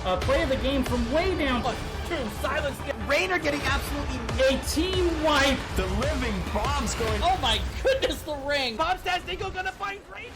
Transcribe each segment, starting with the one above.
play of the game from way down. True, silence. Rainer getting absolutely A team wipe. The living bomb's going. Oh my goodness, the ring. Bob says Nico gonna find Rainer.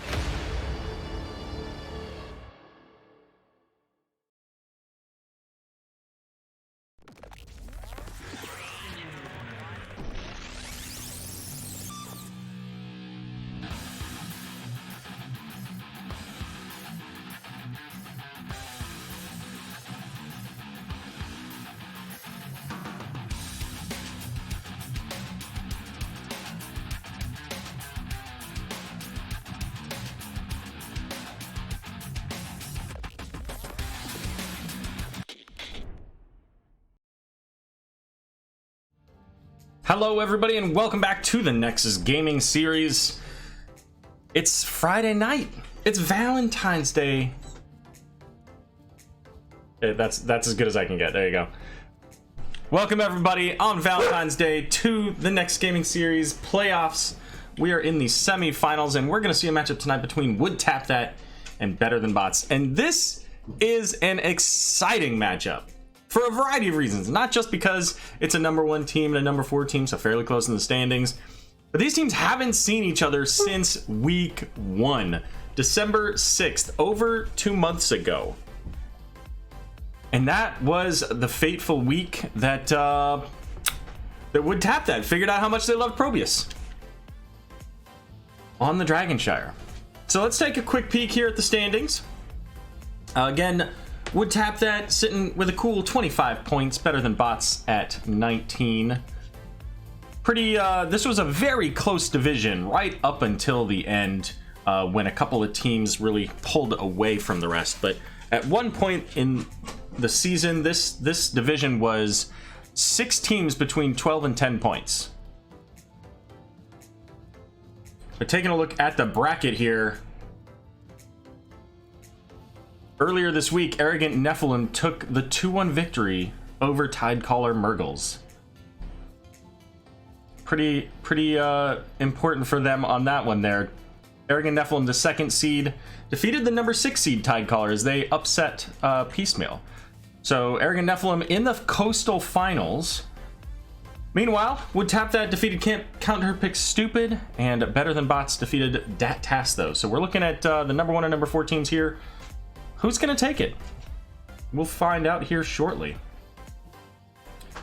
Hello everybody and welcome back to the Nexus Gaming Series. It's Friday night. It's Valentine's Day. Okay, that's as good as I can get. There you go. Welcome everybody on Valentine's Day to the Nexus Gaming Series playoffs. We are in the semi-finals and we're going to see a matchup tonight between Would Tap That and Better Than Bots. And this is an exciting matchup. For a variety of reasons, not just because it's a #1 team and a #4 team, so fairly close in the standings, but these teams haven't seen each other since week 1, December 6th, over 2 months ago. And that was the fateful week that Would Tap That figured out how much they loved Probius on the Dragonshire. So let's take a quick peek here at the standings. Again, Would Tap That sitting with a cool 25 points, Better Than Bots at 19. This was a very close division right up until the end when a couple of teams really pulled away from the rest. But at one point in the season, this division was 6 teams between 12 and 10 points. But taking a look at the bracket here, earlier this week, Arrogant Nephilim took the 2-1 victory over Tidecaller Murgles. Pretty important for them on that one there. Arrogant Nephilim, the 2nd seed, defeated the #6 seed Tidecaller as they upset Piecemeal. So Arrogant Nephilim in the Coastal Finals. Meanwhile, Would Tap That defeated Counter Pick Stupid, and Better Than Bots defeated Dat Tas though. So we're looking at the #1 and #4 teams here. Who's going to take it? We'll find out here shortly.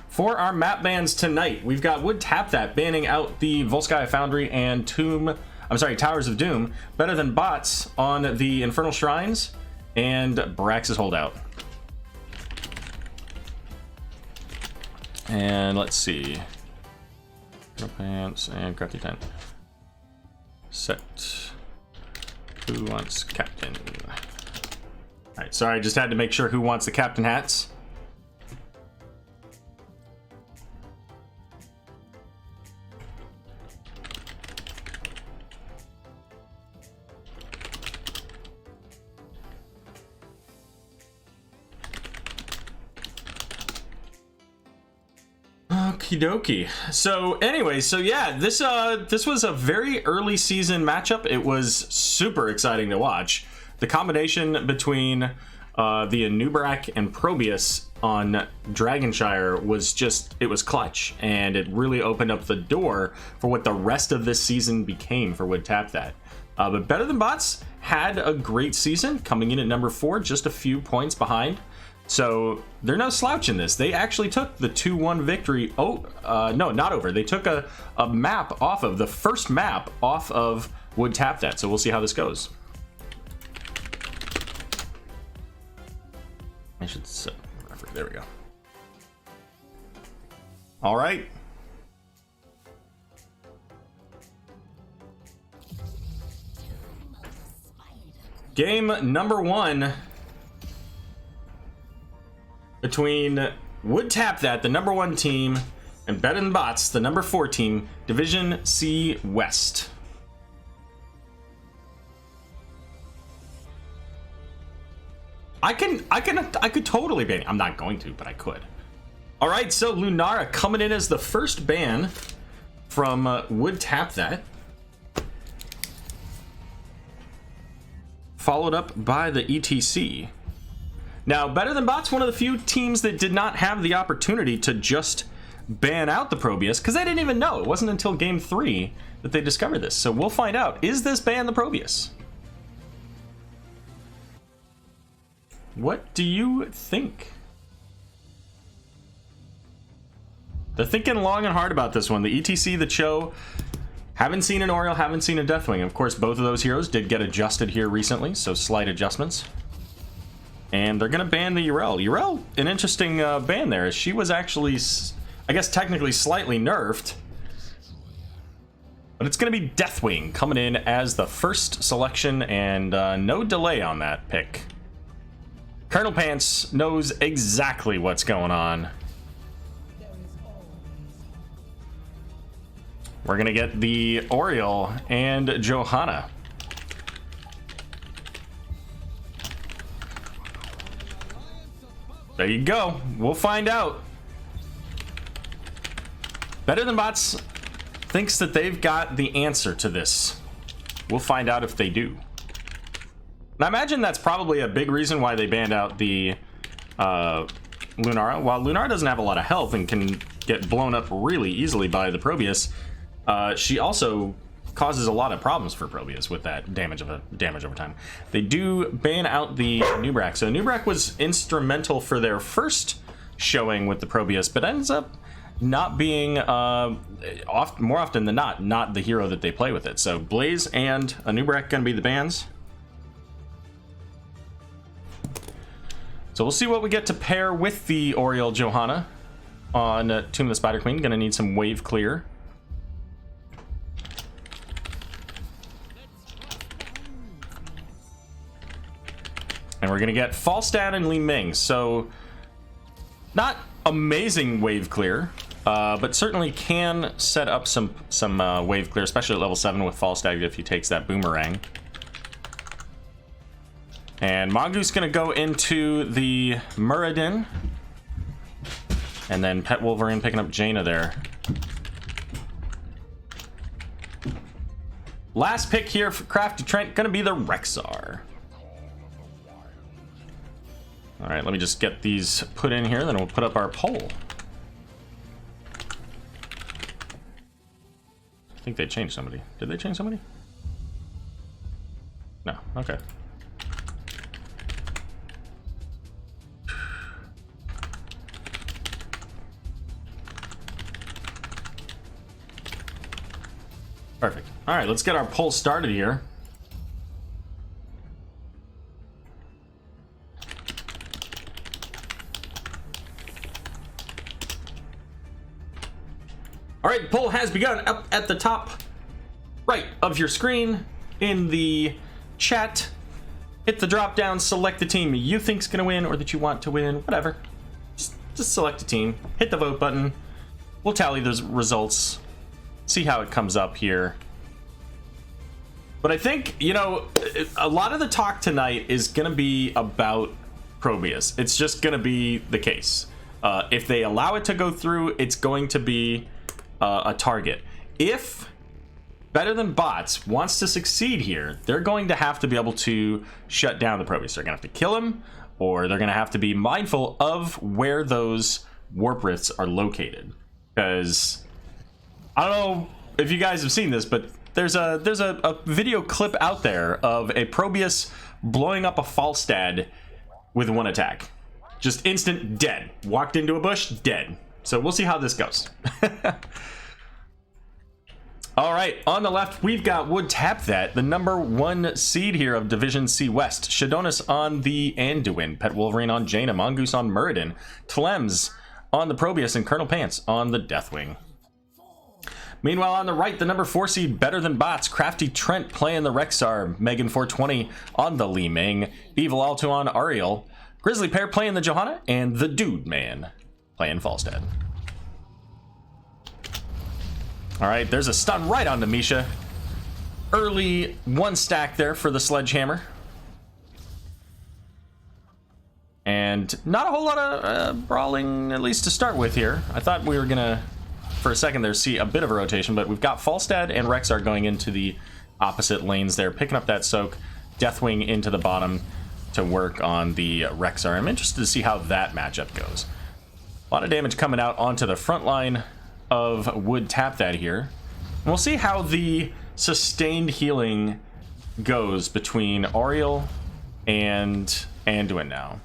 For our map bans tonight, we've got Would Tap That banning out the Volskaya Foundry and Towers of Doom. Better Than Bots on the Infernal Shrines and Brax's Holdout. And let's see. Pants and Crafty Tent. Set. Who wants Captain? Alright, sorry, I just had to make sure who wants the captain hats. Okie dokie. So anyway, yeah, this was a very early season matchup. It was super exciting to watch. The combination between the Anub'arak and Probius on Dragonshire was it was clutch, and it really opened up the door for what the rest of this season became for Would Tap That. But Better Than Bots had a great season, coming in at #4, just a few points behind. So they're no slouch in this. They actually took the 2-1 victory. Oh, no, not over. They took a map off of the first map off of Would Tap That. So we'll see how this goes. I should set referee. There we go. All right. Game #1 between Would Tap That, the #1 team, and Better Than Bots, the #4 team, Division C West. I could totally ban. I'm not going to, but I could. All right, so Lunara coming in as the first ban from Would Tap That, followed up by the ETC. Now, Better Than Bots, one of the few teams that did not have the opportunity to just ban out the Probius, because they didn't even know. It wasn't until game 3 that they discovered this. So we'll find out. Is this ban the Probius? What do you think? They're thinking long and hard about this one. The ETC, the Cho, haven't seen an Oriole, haven't seen a Deathwing. Of course, both of those heroes did get adjusted here recently, so slight adjustments. And they're going to ban the Urel. Urel, an interesting ban there. She was actually, I guess, technically slightly nerfed. But it's going to be Deathwing coming in as the first selection, and no delay on that pick. Colonel Pants knows exactly what's going on. We're going to get the Oriole and Johanna. There you go. We'll find out. Better Than Bots thinks that they've got the answer to this. We'll find out if they do. And I imagine that's probably a big reason why they banned out the Lunara. While Lunara doesn't have a lot of health and can get blown up really easily by the Probius, she also causes a lot of problems for Probius with that damage over time. They do ban out the Nubrak. So Nubrak was instrumental for their first showing with the Probius, but ends up not being more often than not the hero that they play with it. So Blaze and a Nubrak gonna be the bans. So we'll see what we get to pair with the Oriole Johanna on Tomb of the Spider Queen. Gonna need some wave clear. And we're gonna get Falstad and Li Ming. So not amazing wave clear, but certainly can set up some wave clear, especially at level 7 with Falstad if he takes that boomerang. And Mongoose gonna go into the Muradin, and then Pet Wolverine picking up Jaina there. Last pick here for Crafty Trent gonna be the Rexar. All right, let me just get these put in here, then we'll put up our poll. I think they changed somebody. Did they change somebody? No, okay. Perfect. All right, let's get our poll started here. All right, poll has begun. Up at the top right of your screen in the chat, hit the drop down, select the team you think's gonna win or that you want to win, whatever. Just select a team, hit the vote button. We'll tally those results, see how it comes up here. But I think, you know, a lot of the talk tonight is gonna be about Probius. It's just gonna be the case. If they allow it to go through, it's going to be a target. If Better Than Bots wants to succeed here, they're going to have to be able to shut down the Probius. They're gonna have to kill him, or they're gonna have to be mindful of where those warp rifts are located. Because I don't know if you guys have seen this, but there's a video clip out there of a Probius blowing up a Falstad with one attack. Just instant dead. Walked into a bush, dead. So we'll see how this goes. All right, on the left, we've got Would Tap That, the #1 seed here of Division C West. Shadonis on the Anduin, Pet Wolverine on Jaina, Mongoose on Muradin, Tlems on the Probius, and Colonel Pants on the Deathwing. Meanwhile, on the right, the #4 seed, Better Than Bots, Crafty Trent playing the Rexar, Megan 420 on the Li Ming, Evil Alto on Ariel, Grizzly Pear playing the Johanna, and the Dude Man playing Falstad. All right, there's a stun right onto Misha. Early 1 stack there for the Sledgehammer. And not a whole lot of brawling, at least to start with here. I thought we were gonna, for a second there, see a bit of a rotation, but we've got Falstad and Rexar going into the opposite lanes there, picking up that soak. Deathwing into the bottom. to work on the Rexar. I'm interested to see how that matchup goes. A lot of damage coming out onto the front line of Would Tap That here. And we'll see how the sustained healing goes between Oriel and Anduin now.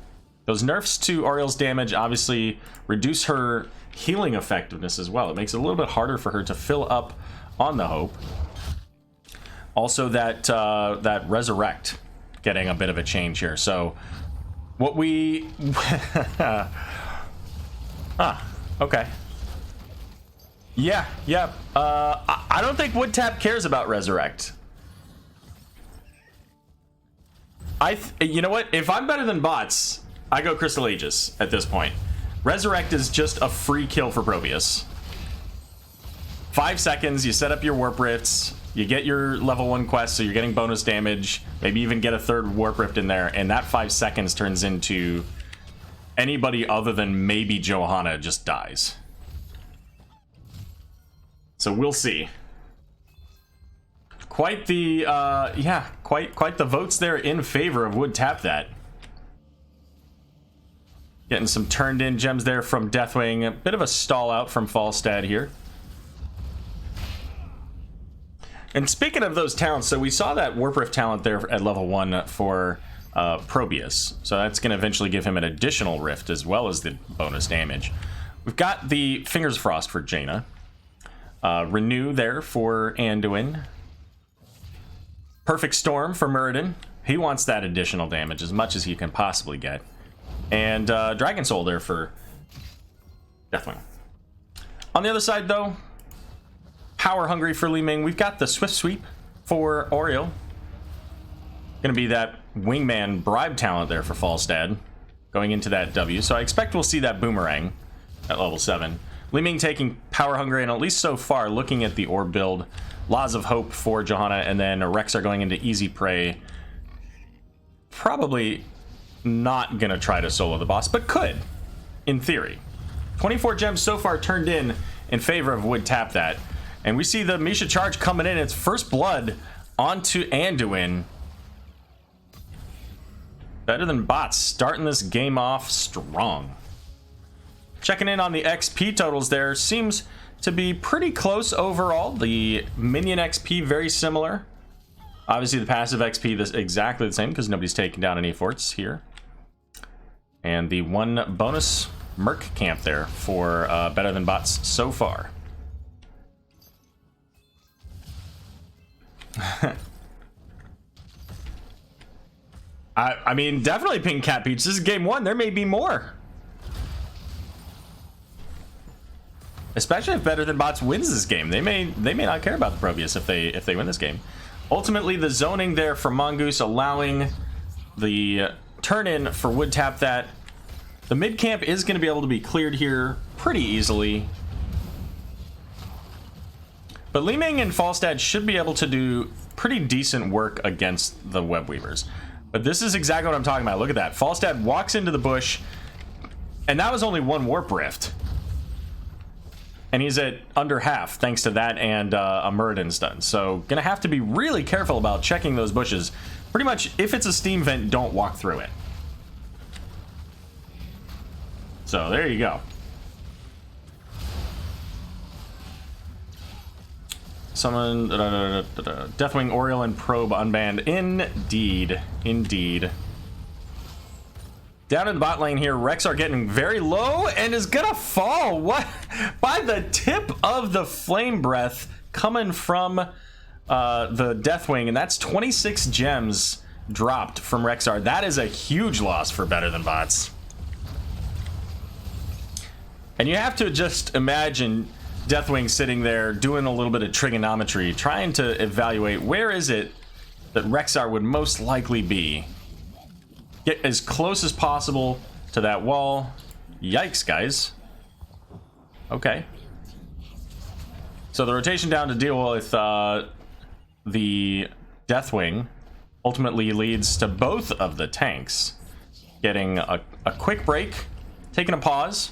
Those nerfs to Oriel's damage obviously reduce her healing effectiveness as well. It makes it a little bit harder for her to fill up on the Hope. Also that Resurrect getting a bit of a change here. So what we okay. Yeah. I don't think Would Tap cares about Resurrect. You know what? If I'm better than bots, I go Crystal Aegis at this point. Resurrect is just a free kill for Probius. 5 seconds, you set up your Warp Rifts, you get your level 1 quest, so you're getting bonus damage, maybe even get a third Warp Rift in there, and that 5 seconds turns into anybody other than maybe Johanna just dies. So we'll see. Quite the quite the votes there in favor of Would Tap That. Getting some turned in gems there from Deathwing. A bit of a stall out from Falstad here. And speaking of those talents, so we saw that Warp Rift talent there at level 1 for Probius. So that's going to eventually give him an additional Rift as well as the bonus damage. We've got the Fingers of Frost for Jaina. Renew there for Anduin. Perfect Storm for Muradin. He wants that additional damage as much as he can possibly get. And Dragon Soul there for Deathwing. On the other side, though, Power Hungry for Li Ming. We've got the Swift Sweep for Oriel. Gonna be that Wingman Bribe talent there for Falstad going into that W. So I expect we'll see that Boomerang at level 7. Li Ming taking Power Hungry, and at least so far, looking at the Orb build, Laws of Hope for Johanna, and then Rexar going into Easy Prey. Probably not gonna try to solo the boss, but could, in theory. 24 gems so far turned in favor of Would Tap That. And we see the Misha charge coming in. It's first blood onto Anduin. Better than bots, starting this game off strong. Checking in on the XP totals there, seems to be pretty close overall. The minion XP very similar. Obviously the passive XP is exactly the same because nobody's taking down any forts here. And the one bonus Merc camp there for better than bots so far. I mean, definitely Pink Cat Peach. This is game 1. There may be more. Especially if Better Than Bots wins this game. They may not care about the Probius if they win this game. Ultimately, the zoning there for Mongoose allowing the turn-in for Would Tap That. The mid camp is going to be able to be cleared here pretty easily. But Li Ming and Falstad should be able to do pretty decent work against the Web Weavers. But this is exactly what I'm talking about. Look at that. Falstad walks into the bush, and that was only one Warp Rift. And he's at under half thanks to that and a Muradin stun. So gonna have to be really careful about checking those bushes. Pretty much, if it's a steam vent, don't walk through it. So there you go. Summon Deathwing, Oriel, and Probe unbanned. Indeed. Indeed. Down in the bot lane here, Rexar getting very low and is gonna fall. What? By the tip of the Flame Breath coming from the Deathwing, and that's 26 gems dropped from Rexar. That is a huge loss for Better Than Bots. And you have to just imagine Deathwing sitting there doing a little bit of trigonometry, trying to evaluate where is it that Rexar would most likely be. Get as close as possible to that wall. Yikes, guys. Okay. So the rotation down to deal with the Deathwing ultimately leads to both of the tanks getting a quick break, taking a pause.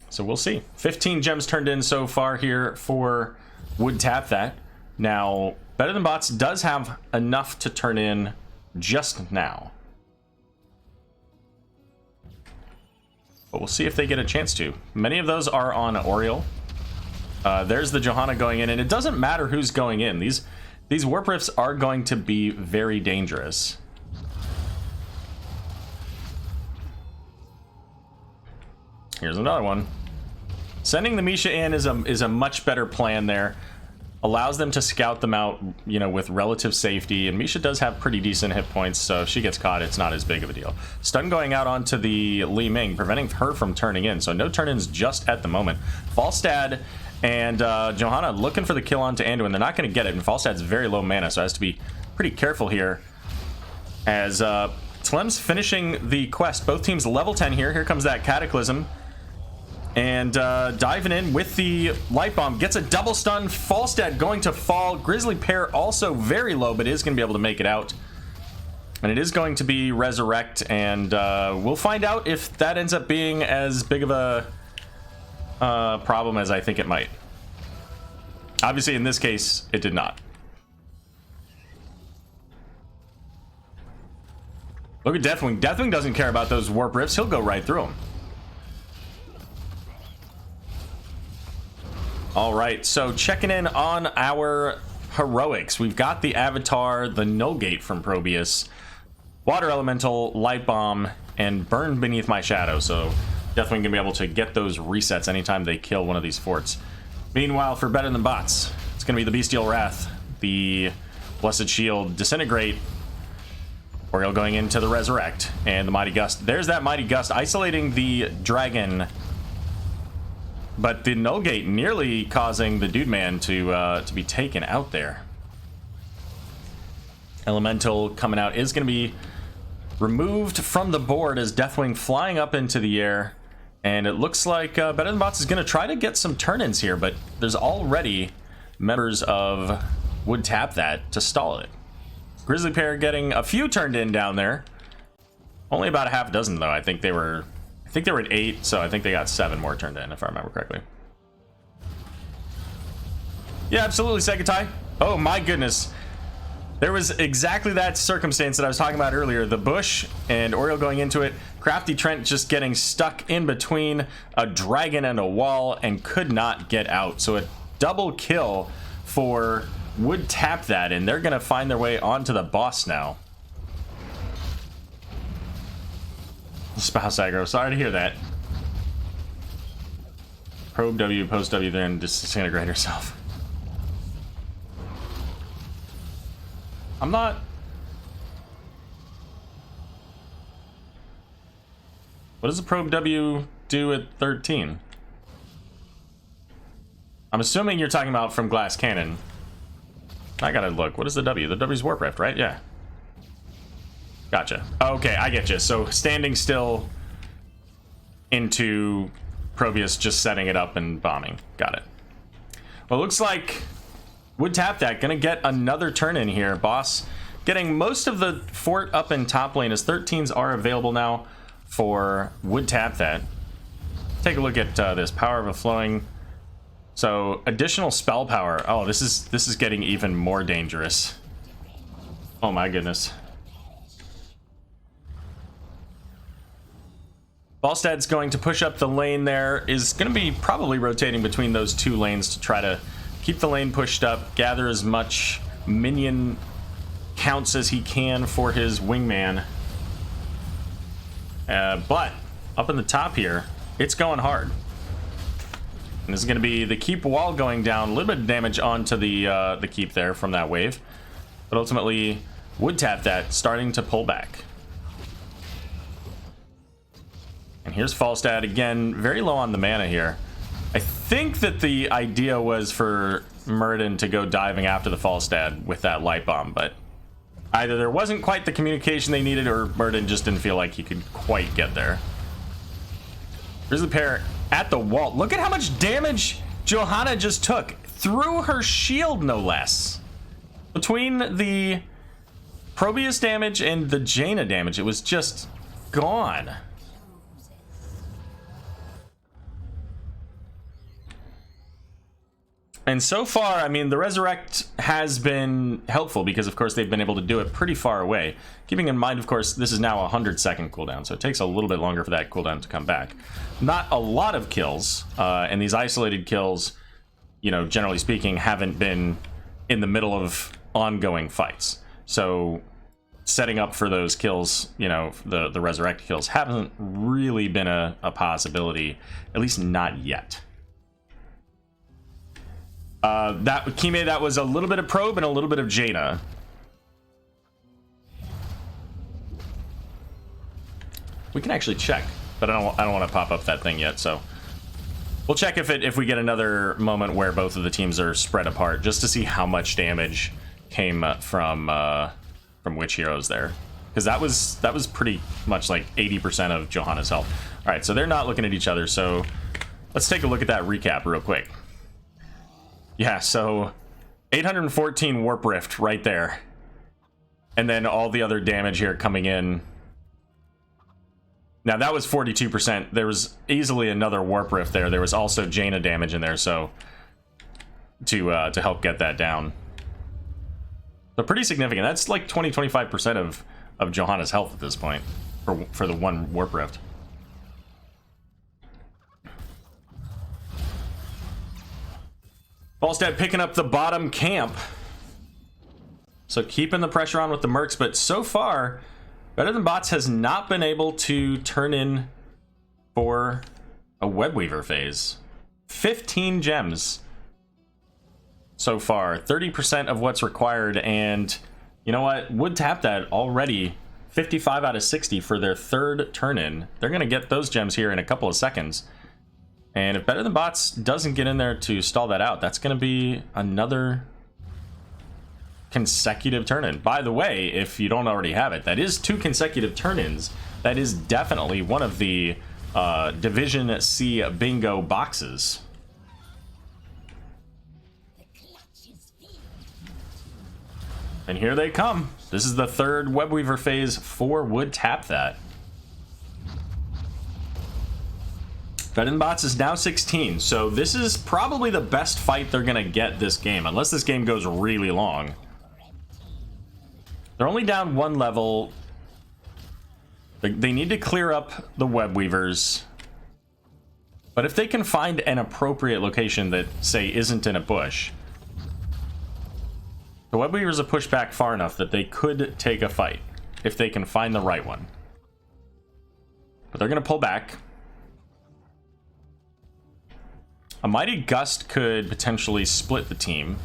So we'll see. 15 gems turned in so far here for would tap that. Now, Better Than Bots does have enough to turn in just now. But we'll see if they get a chance to. Many of those are on Oriole. There's the Johanna going in, and it doesn't matter who's going in. These Warp Rifts are going to be very dangerous. Here's another one. Sending the Misha in is a much better plan there. Allows them to scout them out, you know, with relative safety. And Misha does have pretty decent hit points, so if she gets caught, it's not as big of a deal. Stun going out onto the Li Ming, preventing her from turning in. So no turn-ins just at the moment. Falstad and Johanna looking for the kill onto Anduin. They're not going to get it, and Falstad's very low mana, so has to be pretty careful here. As Tlem's finishing the quest. Both teams level 10 here. Here comes that Cataclysm. And diving in with the light bomb, gets a double stun. Falstad going to fall. Grizzly Pear also very low, but is going to be able to make it out. And it is going to be Resurrect, and we'll find out if that ends up being as big of a problem as I think it might. Obviously, in this case, it did not. Look at Deathwing. Deathwing doesn't care about those Warp Rifts. He'll go right through them. All right, so checking in on our heroics. We've got the Avatar, the Null Gate from Probius, Water Elemental, Light Bomb, and Burn Beneath My Shadow. So definitely gonna be able to get those resets anytime they kill one of these forts. Meanwhile, for Better Than Bots, it's gonna be the Bestial Wrath, the Blessed Shield, Disintegrate, Oriole going into the Resurrect, and the Mighty Gust. There's that Mighty Gust isolating the dragon, but the Null Gate nearly causing the Dude Man to be taken out there. Elemental coming out is going to be removed from the board as Deathwing flying up into the air. And it looks like Better Than Bots is going to try to get some turn-ins here, but there's already members of Would Tap that to stall it. Grizzly Pear getting a few turned in down there. Only about a half dozen, though. I think they were at 8, so I think they got 7 more turned in, if I remember correctly. Yeah, absolutely, Segatai. Oh my goodness. There was exactly that circumstance that I was talking about earlier. The bush and Oriole going into it. Crafty Trent just getting stuck in between a dragon and a wall and could not get out. So a double kill for Would Tap that, and they're going to find their way onto the boss now. Spouse aggro. Sorry to hear that. Probe W, post W, then disintegrate herself. I'm not... What does the probe W do at 13? I'm assuming you're talking about from Glass Cannon. I gotta look. What is the W? The W's Warp Rift, right? Yeah. Gotcha. Okay, I get you. So standing still into Probius just setting it up and bombing. Got it. Well, looks like Would Tap that. Gonna get another turn in here. Boss getting most of the fort up in top lane as 13s are available now for Would Tap that. Take a look at this Power of a Flowing. So additional spell power. Oh, this is getting even more dangerous. Oh my goodness. Falstad's going to push up the lane there, is going to be probably rotating between those two lanes to try to keep the lane pushed up, gather as much minion counts as he can for his wingman. But up in the top here, it's going hard. And this is going to be the keep wall going down, a little bit of damage onto the keep there from that wave. But ultimately, Would Tap that, starting to pull back. And here's Falstad again, very low on the mana here. I think that the idea was for Murden to go diving after the Falstad with that light bomb, but either there wasn't quite the communication they needed, or Murden just didn't feel like he could quite get there. Grizzly Pear at the wall. Look at how much damage Johanna just took. Through her shield, no less. Between the Probius damage and the Jaina damage, it was just gone. And so far, I mean, the Resurrect has been helpful because, of course, they've been able to do it pretty far away. Keeping in mind, of course, this is now a 100-second cooldown, so it takes a little bit longer for that cooldown to come back. Not a lot of kills, and these isolated kills, you know, generally speaking, haven't been in the middle of ongoing fights. So setting up for those kills, you know, the Resurrect kills, haven't really been a possibility, at least not yet. That Kime, that was a little bit of Probe and a little bit of Jaina. We can actually check, but I don't want to pop up that thing yet, so we'll check if we get another moment where both of the teams are spread apart, just to see how much damage came from which heroes there, because that was pretty much like 80% of Johanna's health. All right, so they're not looking at each other, so let's take a look at that recap real quick. Yeah, so 814 Warp Rift right there. And then all the other damage here coming in. Now that was 42%. There was easily another Warp Rift there. There was also Jaina damage in there, so to help get that down. So pretty significant. That's like 20-25% of Johanna's health at this point for the one Warp Rift. Falstad picking up the bottom camp. So keeping the pressure on with the Mercs, but so far, Better Than Bots has not been able to turn in for a Webweaver phase. 15 gems so far, 30% of what's required, and you know what? Would tap that already. 55 out of 60 for their third turn-in. They're going to get those gems here in a couple of seconds. And if Better Than Bots doesn't get in there to stall that out, that's going to be another consecutive turn-in. By the way, if you don't already have it, that is 2 consecutive turn-ins. That is definitely one of the Division C bingo boxes. And here they come. This is the third Webweaver phase. 4 would tap that. Better Than Bots is now 16, so this is probably the best fight they're going to get this game, unless this game goes really long. They're only down 1 level. They need to clear up the Webweavers. But if they can find an appropriate location that, say, isn't in a bush, the Webweavers are pushed back far enough that they could take a fight, if they can find the right one. But they're going to pull back. A Mighty Gust could potentially split the team,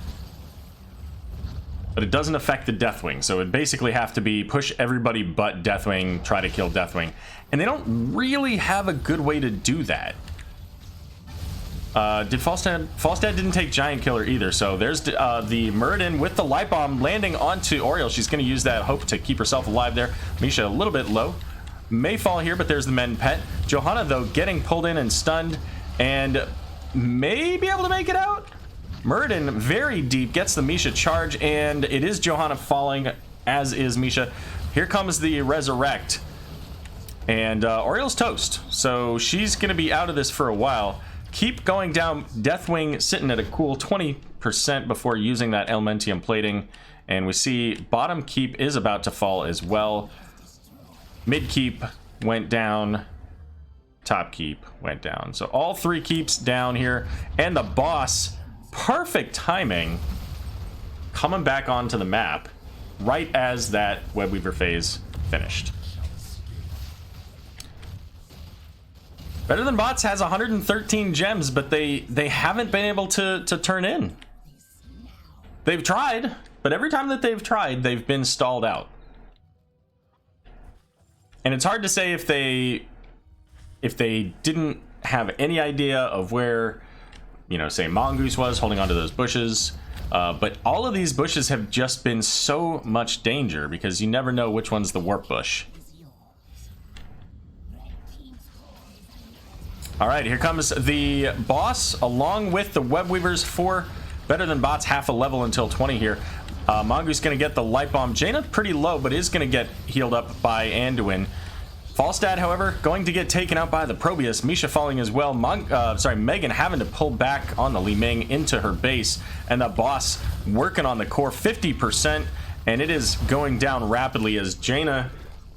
but it doesn't affect the Deathwing, so it basically have to be push everybody but Deathwing, try to kill Deathwing, and they don't really have a good way to do that. Did Falstad didn't take Giant Killer either, so there's the Muradin with the Light Bomb landing onto Oriel. She's going to use that hope to keep herself alive there. Misha a little bit low. May fall here, but there's the Men Pet. Johanna, though, getting pulled in and stunned, and may be able to make it out. Muradin very deep, gets the Misha charge, and it is Johanna falling, as is Misha. Here comes the Resurrect, and Oriel's toast, so she's going to be out of this for a while. Keep going down. Deathwing sitting at a cool 20% before using that Elementium plating, and we see bottom keep is about to fall as well. Mid keep went down. Top keep went down. So all 3 keeps down here, and the boss, perfect timing, coming back onto the map right as that Webweaver phase finished. Better Than Bots has 113 gems, but they haven't been able to turn in. They've tried, but every time that they've tried, they've been stalled out. And it's hard to say if they didn't have any idea of where, you know, say Mongoose was holding onto those bushes. But all of these bushes have just been so much danger because you never know which one's the warp bush. All right, here comes the boss along with the Webweavers for Better Than Bots, half a level until 20 here. Mongoose going to get the Light Bomb. Jaina pretty low, but is going to get healed up by Anduin. Falstad, however, going to get taken out by the Probius. Misha falling as well. Megan having to pull back on the Li Ming into her base. And the boss working on the core 50%. And it is going down rapidly as Jaina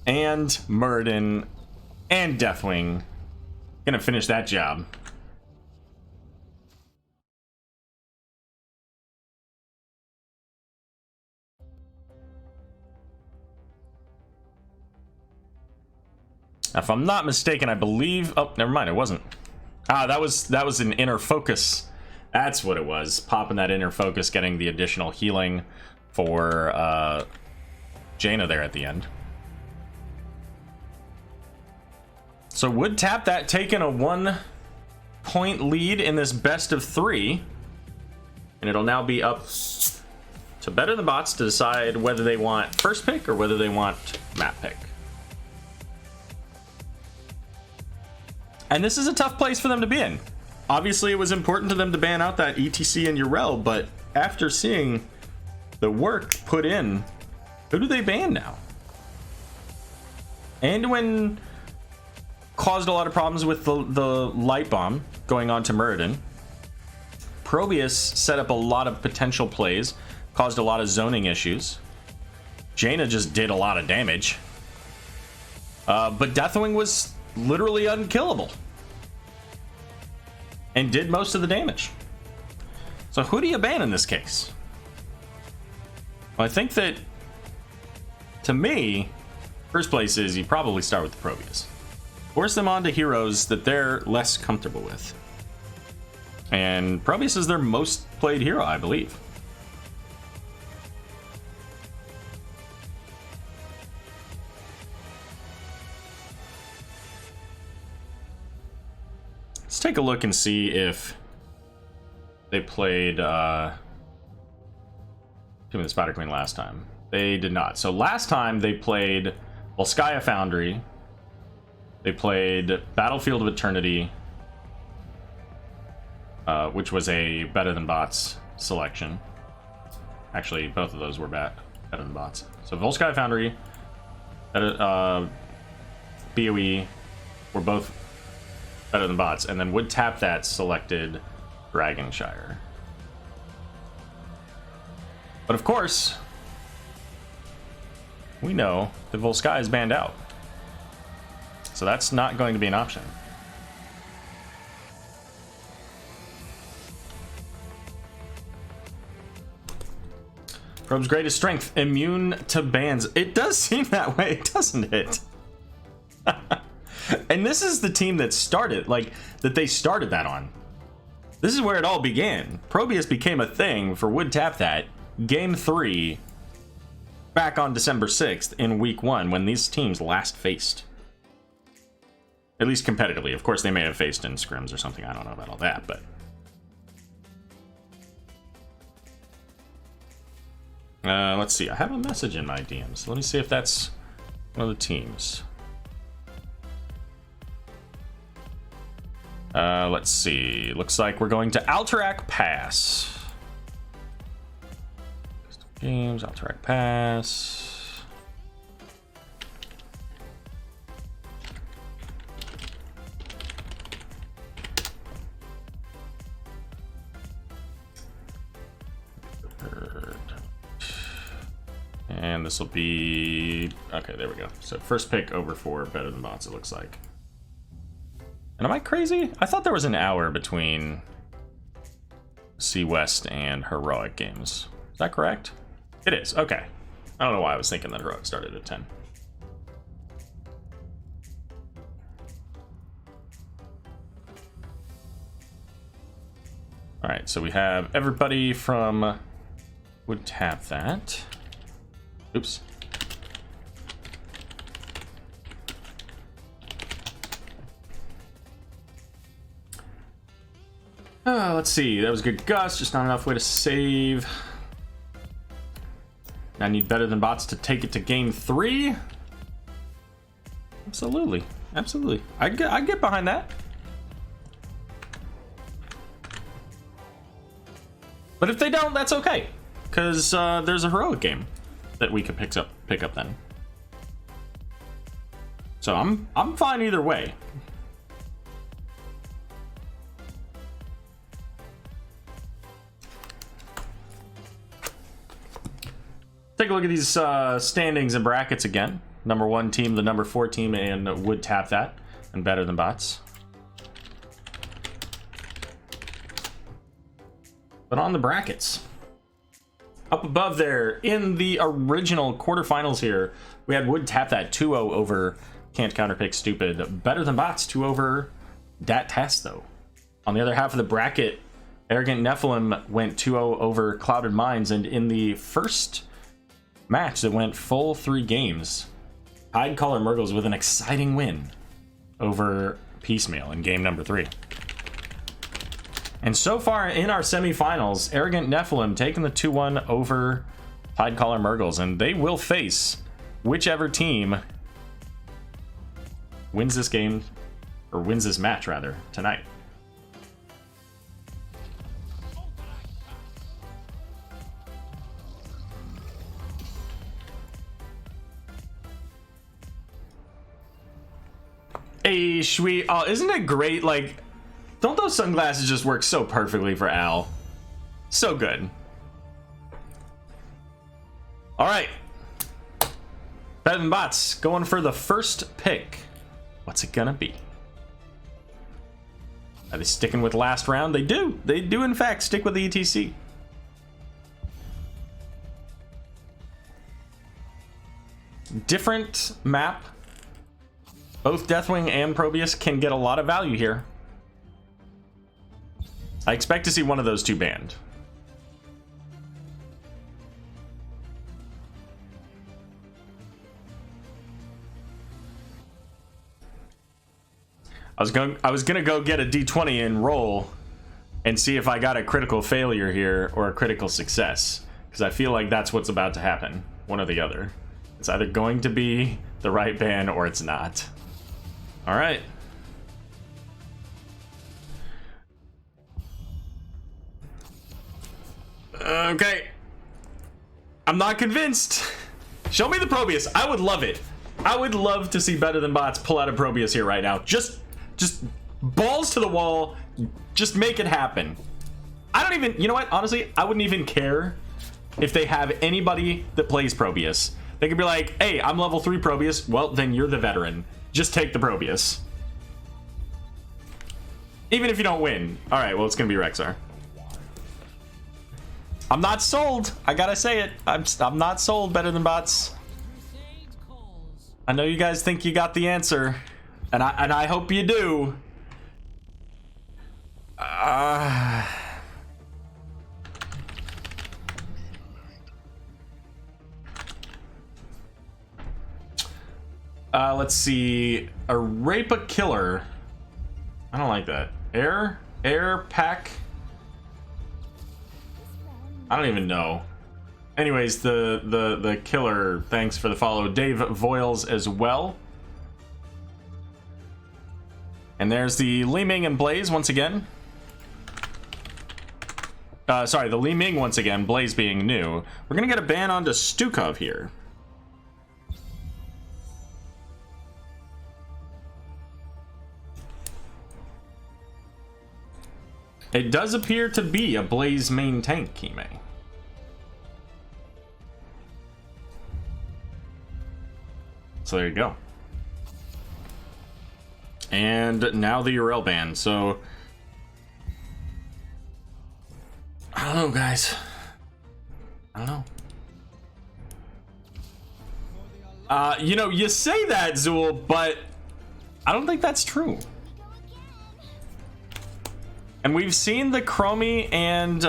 and Muradin and Deathwing gonna finish that job. If I'm not mistaken, I believe... Oh, never mind, it wasn't. Ah, that was an inner focus. That's what it was. Popping that inner focus, getting the additional healing for Jaina there at the end. So would tap that, taking a 1-point lead in this best of 3. And it'll now be up to Better Than Bots to decide whether they want first pick or whether they want map pick. And this is a tough place for them to be in. Obviously, it was important to them to ban out that ETC and Urel, but after seeing the work put in, who do they ban now? Anduin caused a lot of problems with the light bomb going on to Muradin. Probius set up a lot of potential plays, caused a lot of zoning issues. Jaina just did a lot of damage. But Deathwing was literally unkillable and did most of the damage. So who do you ban in this case? Well, I think that, to me, first place is you probably start with the Probius. Force them onto heroes that they're less comfortable with. And Probius is their most played hero, I believe. Let's take a look and see if they played Tomb of the Spider Queen last time. They did not. So last time they played Volskaya Foundry. They played Battlefield of Eternity, which was a Better Than Bots selection. Actually, both of those were Better Than Bots. So Volskaya Foundry, BOE were both Better Than Bots, and then Would Tap That selected Dragonshire. But of course, we know that Volskaya is banned out. So that's not going to be an option. Probe's greatest strength, immune to bans. It does seem that way, doesn't it? And this is the team that started, that they started that on. This is where it all began. Probius became a thing for Would Tap That Game 3 back on December 6th in Week 1 when these teams last faced. At least competitively. Of course, they may have faced in scrims or something. I don't know about all that, but... let's see. I have a message in my DMs. Let me see if that's one of the teams. Let's see. Looks like we're going to Alterac Pass. Games, Alterac Pass. And this will be... Okay, there we go. So first pick over 4, Better Than Bots, it looks like. And am I crazy? I thought there was an hour between C West and Heroic games. Is that correct? It is. Okay. I don't know why I was thinking that Heroic started at 10. All right, so we have everybody from Would Tap That. Oops. Let's see. That was good, Gus. Just not enough way to save. I need Better Than Bots to take it to Game 3. Absolutely. Absolutely. I'd get behind that. But if they don't, that's okay. Because there's a Heroic game that we could pick up then. So I'm fine either way. Take a look at these standings and brackets again. Number 1 team, the number 4 team, and would tap that, and better than bots. But on the brackets, up above there in the original quarterfinals here, we had Wood tap that 2-0 over Can't Counterpick Stupid. Better than bots 2 over Dat Test though. On the other half of the bracket, Arrogant Nephilim went 2-0 over Clouded Minds, and in the first match that went full 3 games, Tidecaller Murgles with an exciting win over Piecemeal in game number 3. And so far in our semifinals, Arrogant Nephilim taking the 2-1 over Tidecaller Murgles, and they will face whichever team wins this game, or wins this match rather, tonight. Hey, sweet. Oh, isn't it great? Like, don't those sunglasses just work so perfectly for Al? So good. All right. Better than bots going for the first pick. What's it gonna be? Are they sticking with last round? They do. They do, in fact, stick with the ETC. Different map. Both Deathwing and Probius can get a lot of value here. I expect to see one of those two banned. I was gonna go get a D20 and roll and see if I got a critical failure here or a critical success, because I feel like that's what's about to happen. One or the other. It's either going to be the right ban or it's not. All right. Okay. I'm not convinced. Show me the Probius. I would love it. I would love to see Better Than Bots pull out a Probius here right now. Just balls to the wall. Just make it happen. I don't even, you know what? Honestly, I wouldn't even care if they have anybody that plays Probius. They could be like, hey, I'm level 3 Probius. Well, then you're the veteran. Just take the Probius. Even if you don't win. All right, well, it's going to be Rexar. I'm not sold. I gotta say it. I'm not sold. Better Than Bots. I know you guys think you got the answer, and I hope you do. Let's see. A Rape a Killer. I don't like that. Air pack. I don't even know. Anyways, the killer, thanks for the follow. Dave Voiles as well. And there's the Li Ming and Blaze once again. Sorry, the Li Ming once again, Blaze being new. We're gonna get a ban onto Stukov here. It does appear to be a Blaze main tank, Kime. So there you go. And now the URL ban. So I don't know, guys. I don't know. You know, you say that, Zool, but I don't think that's true. And we've seen the Chromie and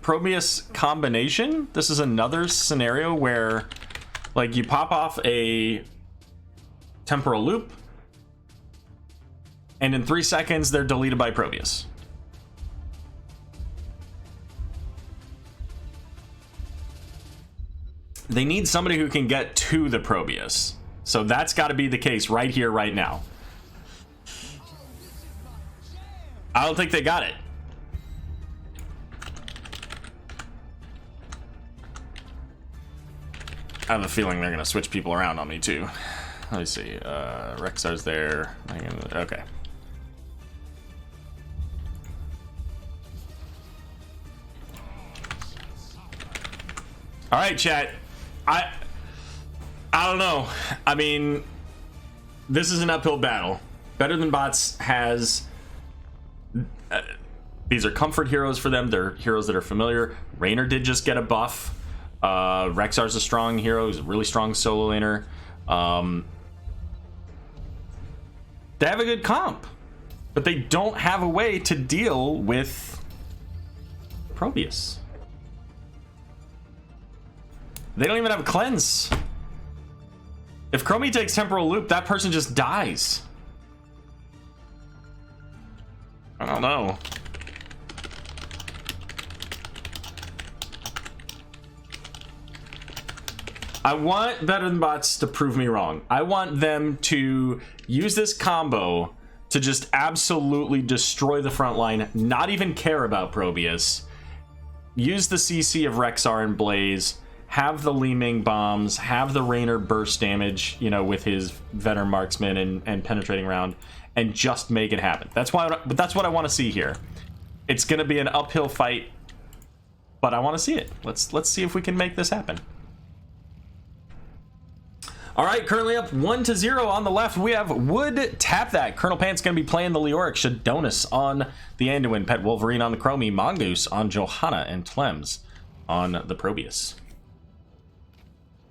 Probius combination. This is another scenario where, like, you pop off a temporal loop, and in 3 seconds they're deleted by Probius. They need somebody who can get to the Probius. So that's got to be the case right here, right now. I don't think they got it. I have a feeling they're gonna switch people around on me too. Let me see. Rexar's there. Okay. All right, chat. I don't know. I mean, this is an uphill battle. Better Than Bots has. These are comfort heroes for them. They're heroes that are familiar. Raynor did just get a buff. Rexar's a strong hero. He's a really strong solo laner. They have a good comp, but they don't have a way to deal with Probius. They don't even have a cleanse. If Chromie takes Temporal Loop, that person just dies. I don't know. I want Better Than Bots to prove me wrong. I want them to use this combo to just absolutely destroy the front line, not even care about Probius. Use the CC of Rexar and Blaze, have the Li Ming bombs, have the Raynor burst damage, you know, with his veteran marksman and penetrating round, and just make it happen. That's what I want to see here. It's going to be an uphill fight, but I want to see it. Let's see if we can make this happen. All right, currently up 1-0 on the left. We have Would Tap That. Colonel Pant's going to be playing the Leoric, Shadonis on the Anduin, Pet Wolverine on the Chromie, Mongoose on Johanna, and Tlems on the Probius.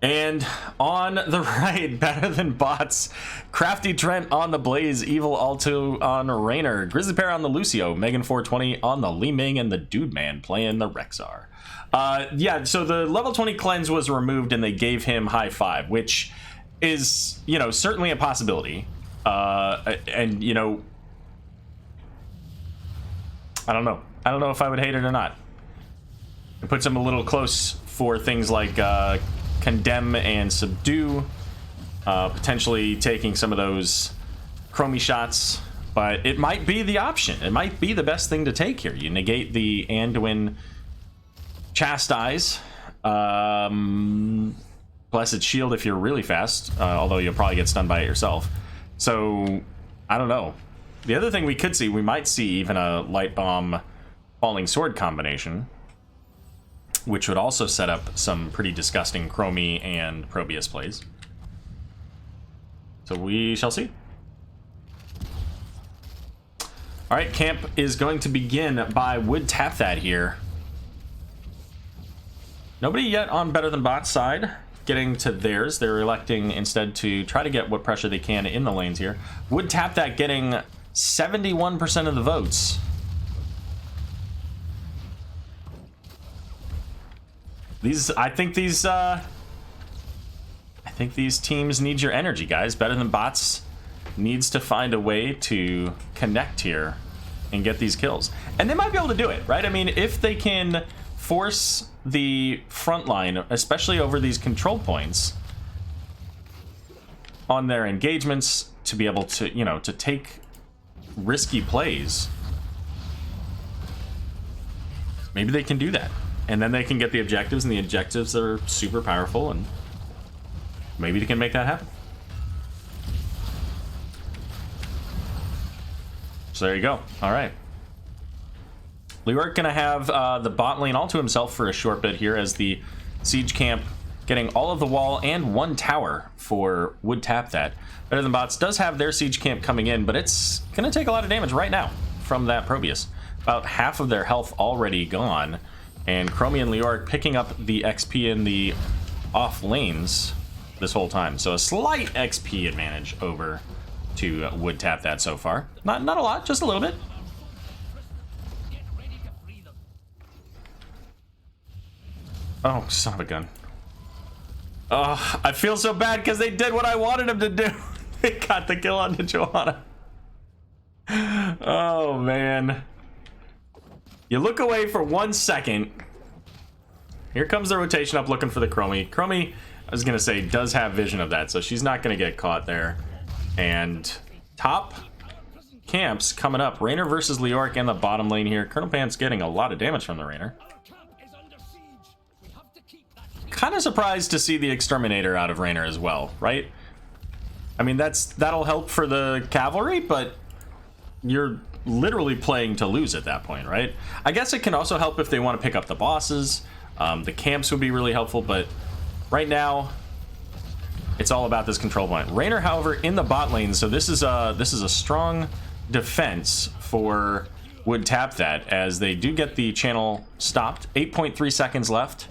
And on the right, Better Than Bots, Crafty Trent on the Blaze, Evil Alto on Raynor, Grizzly Pear on the Lucio, Megan 420 on the Li Ming, and the Dude Man playing the Rexar. Yeah, so the level 20 cleanse was removed and they gave him high 5, which is, you know, certainly a possibility. And, you know, I don't know. I don't know if I would hate it or not. It puts him a little close for things like Condemn and Subdue, potentially taking some of those Chromie shots, but it might be the option. It might be the best thing to take here. You negate the Anduin Chastise, Blessed Shield if you're really fast, although you'll probably get stunned by it yourself. So, I don't know. The other thing we could see, we might see even a Light Bomb Falling Sword combination, which would also set up some pretty disgusting Chromie and Probius plays. So we shall see. All right, camp is going to begin by Would Tap That here. Nobody yet on Better Than Bots side getting to theirs. They're electing instead to try to get what pressure they can in the lanes here. Would Tap That getting 71% of the votes. I think these teams need your energy, guys. Better Than Bots needs to find a way to connect here and get these kills. And they might be able to do it, right? I mean, if they can force the front line, especially over these control points, on their engagements to be able to, you know, to take risky plays, maybe they can do that. And then they can get the objectives, and the objectives are super powerful, and maybe they can make that happen. So there you go. All right. Leoric gonna have the bot lane all to himself for a short bit here as the siege camp getting all of the wall and one tower for Would Tap That. Better Than Bots does have their siege camp coming in, but it's gonna take a lot of damage right now from that Probius. About half of their health already gone. And Chromie and Leoric picking up the XP in the off lanes this whole time. So a slight XP advantage over to Would Tap That so far. Not a lot, just a little bit. Oh, son of a gun. Oh, I feel so bad because they did what I wanted them to do. They got the kill onto Johanna. Oh, man. You look away for 1 second. Here comes the rotation up looking for the Chromie. Chromie, I was going to say, does have vision of that, so she's not going to get caught there. And top camps coming up. Raynor versus Leoric in the bottom lane here. Colonel Pant's getting a lot of damage from the Raynor. kind of surprised to see the Exterminator out of Raynor as well, right? I mean, that'll help for the cavalry, but you're literally playing to lose at that point, right? I guess it can also help if they want to pick up the bosses. The camps would be really helpful, but right now it's all about this control point. Raynor, however, in the bot lane, so this is a strong defense for Would Tap That, as they do get the channel stopped. 8.3 seconds left,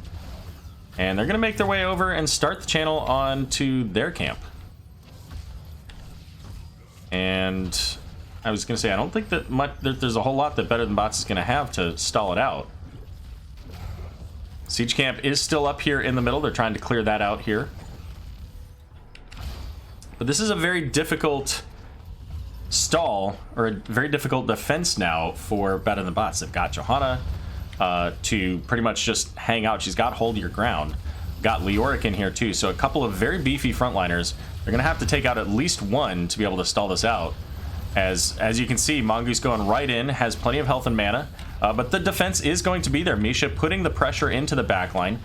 and they're gonna make their way over and start the channel onto their camp. And I was gonna say, I don't think that there's a whole lot that Better Than Bots is gonna have to stall it out. Siege camp is still up here in the middle. They're trying to clear that out here. But this is a very difficult stall, or a very difficult defense now for Better Than Bots. They've got Johanna to pretty much just hang out. She's got Hold Your Ground. Got Leoric in here too, so a couple of very beefy frontliners. They're gonna have to take out at least one to be able to stall this out. As you can see, Mongoose going right in, has plenty of health and mana, but the defense is going to be there. Misha putting the pressure into the backline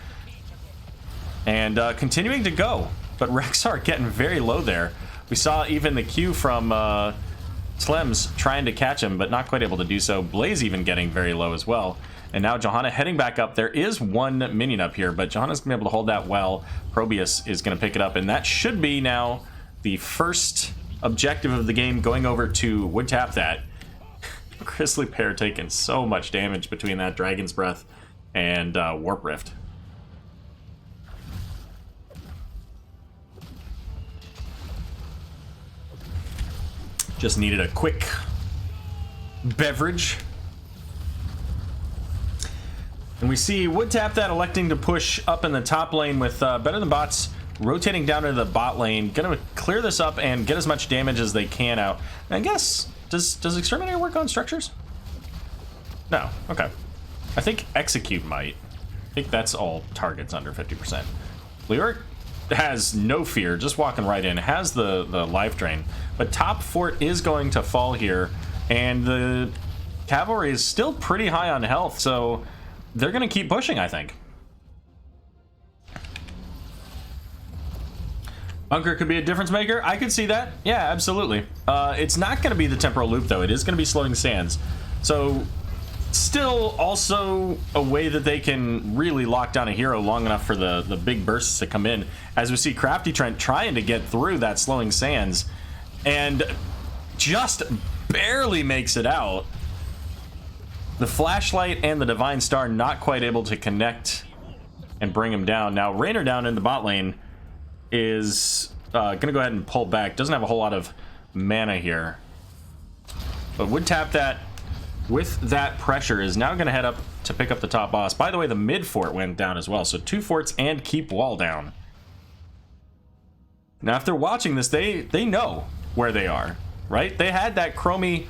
and continuing to go, but Rexar getting very low there. We saw even the Q from Slems trying to catch him, but not quite able to do so. Blaze even getting very low as well. And now Johanna heading back up. There is one minion up here, but Johanna's gonna be able to hold that well. Probius is gonna pick it up, and that should be now the first objective of the game, going over to Would Tap That. Grizzly Bear taking so much damage between that Dragon's Breath and Warp Rift. Just needed a quick beverage. And we see Would Tap That electing to push up in the top lane with Better Than Bots rotating down to the bot lane. Gonna clear this up and get as much damage as they can out. And I guess, does Exterminator work on structures? No, okay. I think Execute might. I think that's all targets under 50%. Leoric has no fear, just walking right in, has the life drain. But top fort is going to fall here, and the cavalry is still pretty high on health, so they're gonna keep pushing, I think. Bunker could be a difference maker. I could see that. Yeah, absolutely. It's not going to be the temporal loop, though. It is going to be slowing sands. So, still also a way that they can really lock down a hero long enough for the big bursts to come in. As we see Crafty Trent trying to get through that slowing sands, and just barely makes it out. The Flashlight and the Divine Star not quite able to connect and bring him down. Now, Raynor down in the bot lane is gonna go ahead and pull back. Doesn't have a whole lot of mana here, but Would Tap That with that pressure is now gonna head up to pick up the top boss. By the way, the mid fort went down as well, so 2 forts and keep wall down. Now if they're watching this, they know where they are, right? They had that Chromie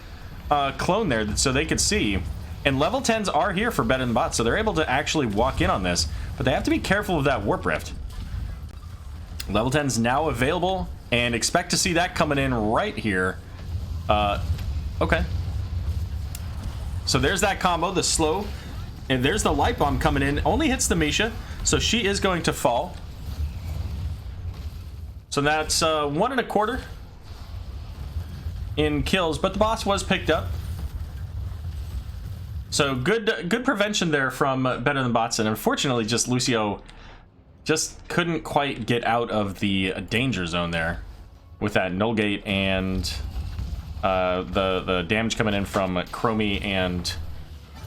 clone there so they could see, and level 10s are here for Better Than Bots, so they're able to actually walk in on this, but they have to be careful of that Warp Rift. Level 10's now available, and expect to see that coming in right here. Okay. So there's that combo, the slow, and there's the light bomb coming in. Only hits the Misha, so she is going to fall. So that's 1 1/4 in kills, but the boss was picked up. So good prevention there from Better Than Bots, and unfortunately just Lucio just couldn't quite get out of the danger zone there with that null gate and the damage coming in from Chromie and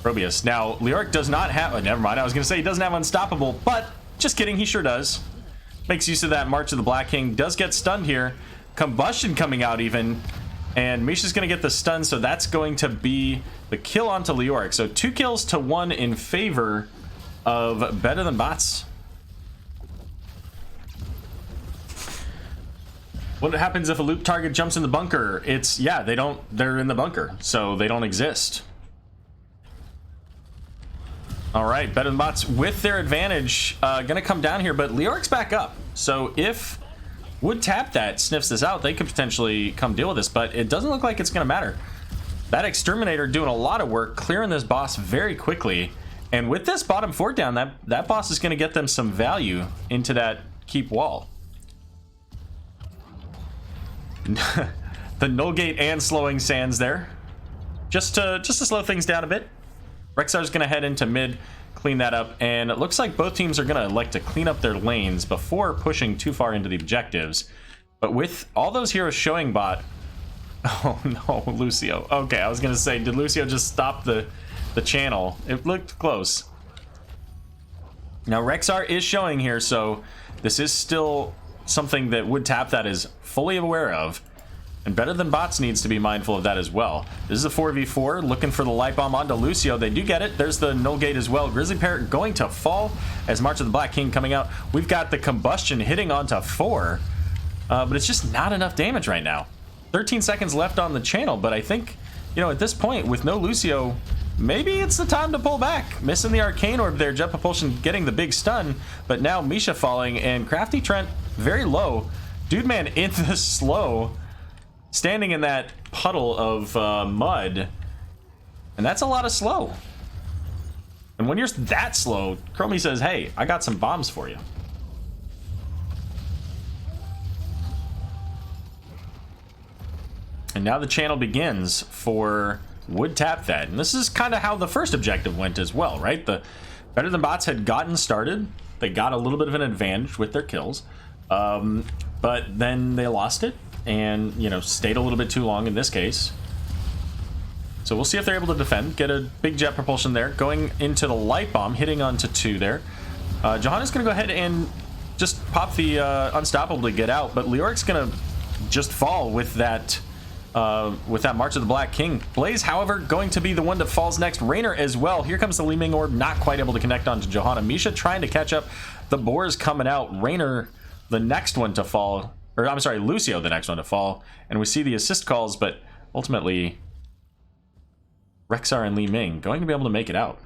Probius. Now, Leoric does not have... Oh, never mind, I was going to say he doesn't have Unstoppable, but just kidding, he sure does. Makes use of that March of the Black King. Does get stunned here. Combustion coming out even. And Misha's going to get the stun, so that's going to be the kill onto Leoric. So 2 kills to 1 in favor of Better Than Bots. What happens if a loop target jumps in the bunker? It's, yeah, they're in the bunker, so they don't exist. All right, Better Than Bots with their advantage, gonna come down here, but Leoric's back up. So if Would Tap That sniffs this out, they could potentially come deal with this, but it doesn't look like it's gonna matter. That Exterminator doing a lot of work, clearing this boss very quickly, And with this bottom fort down, that boss is going to get them some value into that keep wall. The null gate and slowing sands there, just to slow things down a bit. Rexar's going to head into mid, clean that up, and it looks like both teams are going to like to clean up their lanes before pushing too far into the objectives. But with all those heroes showing bot, oh no, Lucio. Okay, I was going to say, did Lucio just stop the channel? It looked close. Now Rexar is showing here, so this is still something that Would Tap that is fully aware of. And Better Than Bots needs to be mindful of that as well. This is a 4v4, looking for the light bomb onto Lucio. They do get it. There's the null gate as well. Grizzly Parrot going to fall as March of the Black King coming out. We've got the combustion hitting onto 4, but it's just not enough damage right now. 13 seconds left on the channel, but I think, you know, at this point, with no Lucio, maybe it's the time to pull back. Missing the Arcane Orb there, Jet Propulsion getting the big stun, but now Misha falling, and Crafty Trent very low. Dude Man in the slow, standing in that puddle of mud, and that's a lot of slow. And when you're that slow, Chromie says, hey, I got some bombs for you. And now the channel begins for Would Tap that. And this is kind of how the first objective went as well, right? The Better Than Bots had gotten started. They got a little bit of an advantage with their kills. But then they lost it and, you know, stayed a little bit too long in this case. So we'll see if they're able to defend. Get a big jet propulsion there. Going into the light bomb, hitting onto 2 there. Johanna's going to go ahead and just pop the Unstoppably get out. But Leoric's going to just fall with that March of the Black King. Blaze, however, going to be the one that falls next. Raynor as well. Here comes the Li Ming Orb, not quite able to connect onto Johanna. Misha trying to catch up. The Boars coming out. Raynor, the next one to fall. Or, I'm sorry, Lucio, the next one to fall. And we see the assist calls, but ultimately, Rexar and Li Ming going to be able to make it out.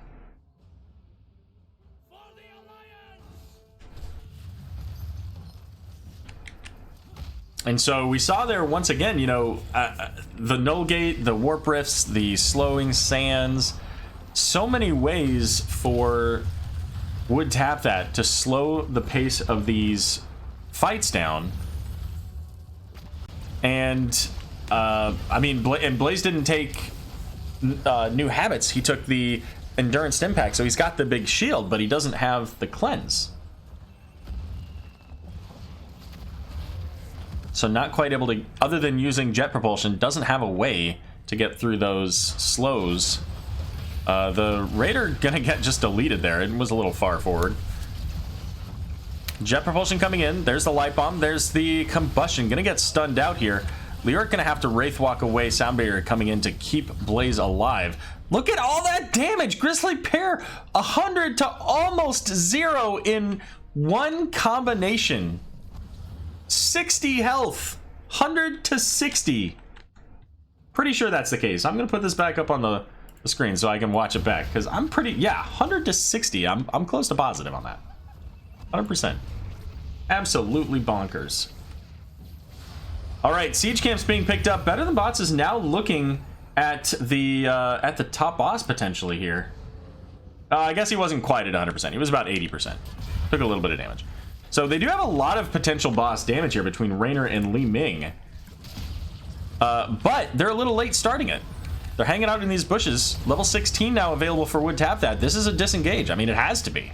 And so we saw there once again, you know, the null gate, the warp rifts, the slowing sands, so many ways for Would Tap that to slow the pace of these fights down. And I mean, and Blaze didn't take new habits. He took the endurance stim pack, so he's got the big shield, but he doesn't have the cleanse. So not quite able to, other than using jet propulsion, doesn't have a way to get through those slows. The Raider gonna get just deleted there. It was a little far forward. Jet propulsion coming in. There's the light bomb. There's the combustion. Gonna get stunned out here. Leoric gonna have to Wraith Walk away. Sound Barrier coming in to keep Blaze alive. Look at all that damage. Grizzly Pear 100 to almost 0 in one combination. 60 health, 100 to 60. Pretty sure that's the case. I'm gonna put this back up on the screen so I can watch it back, because I'm pretty, yeah, 100 to 60. I'm close to positive on that. 100%. Absolutely bonkers. All right, Siege Camp's being picked up. Better Than Bots is now looking at the top boss potentially here. I guess he wasn't quite at 100%. He was about 80%. Took a little bit of damage. So they do have a lot of potential boss damage here between Raynor and Li Ming. But they're a little late starting it. They're hanging out in these bushes. Level 16 now available for Would Tap that. This is a disengage. I mean, it has to be.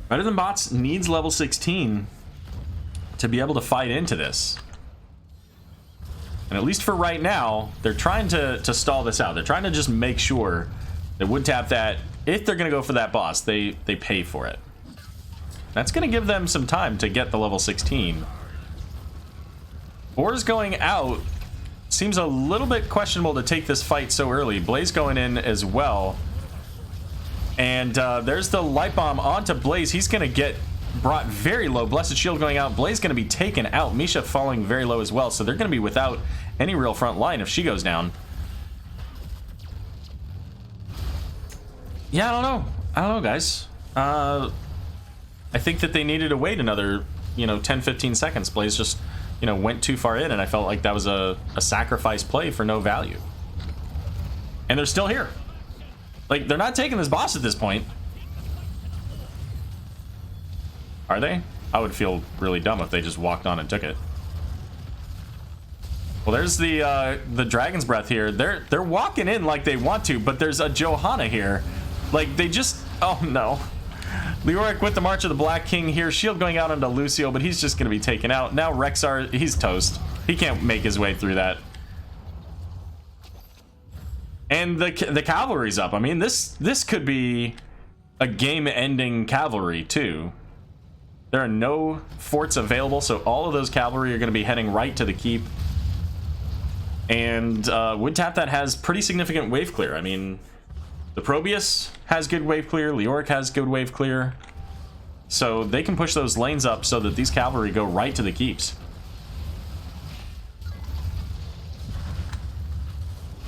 Better Than Bots needs level 16 to be able to fight into this. And at least for right now, they're trying to stall this out. They're trying to just make sure that Would Tap that, if they're going to go for that boss, they pay for it. That's going to give them some time to get the level 16. Boars going out. Seems a little bit questionable to take this fight so early. Blaze going in as well. And there's the light bomb onto Blaze. He's going to get brought very low. Blessed Shield going out. Blaze going to be taken out. Misha falling very low as well. So they're going to be without any real front line if she goes down. Yeah, I don't know, guys. I think that they needed to wait another, 10-15 seconds. Blaze just, went too far in, and I felt like that was a sacrifice play for no value. And they're still here. Like, they're not taking this boss at this point. Are they? I would feel really dumb if they just walked on and took it. Well, there's the Dragon's Breath here. They're walking in like they want to, but there's a Johanna here. Like, they just... Oh, no. Leoric with the March of the Black King here. Shield going out onto Lucio, but he's just going to be taken out. Now Rexar, he's toast. He can't make his way through that. And the cavalry's up. I mean, this could be a game-ending cavalry, too. There are no forts available, so all of those cavalry are going to be heading right to the keep. And Wood Tap that has pretty significant wave clear. I mean, the Probius has good wave clear. Leoric has good wave clear. So they can push those lanes up so that these cavalry go right to the keeps.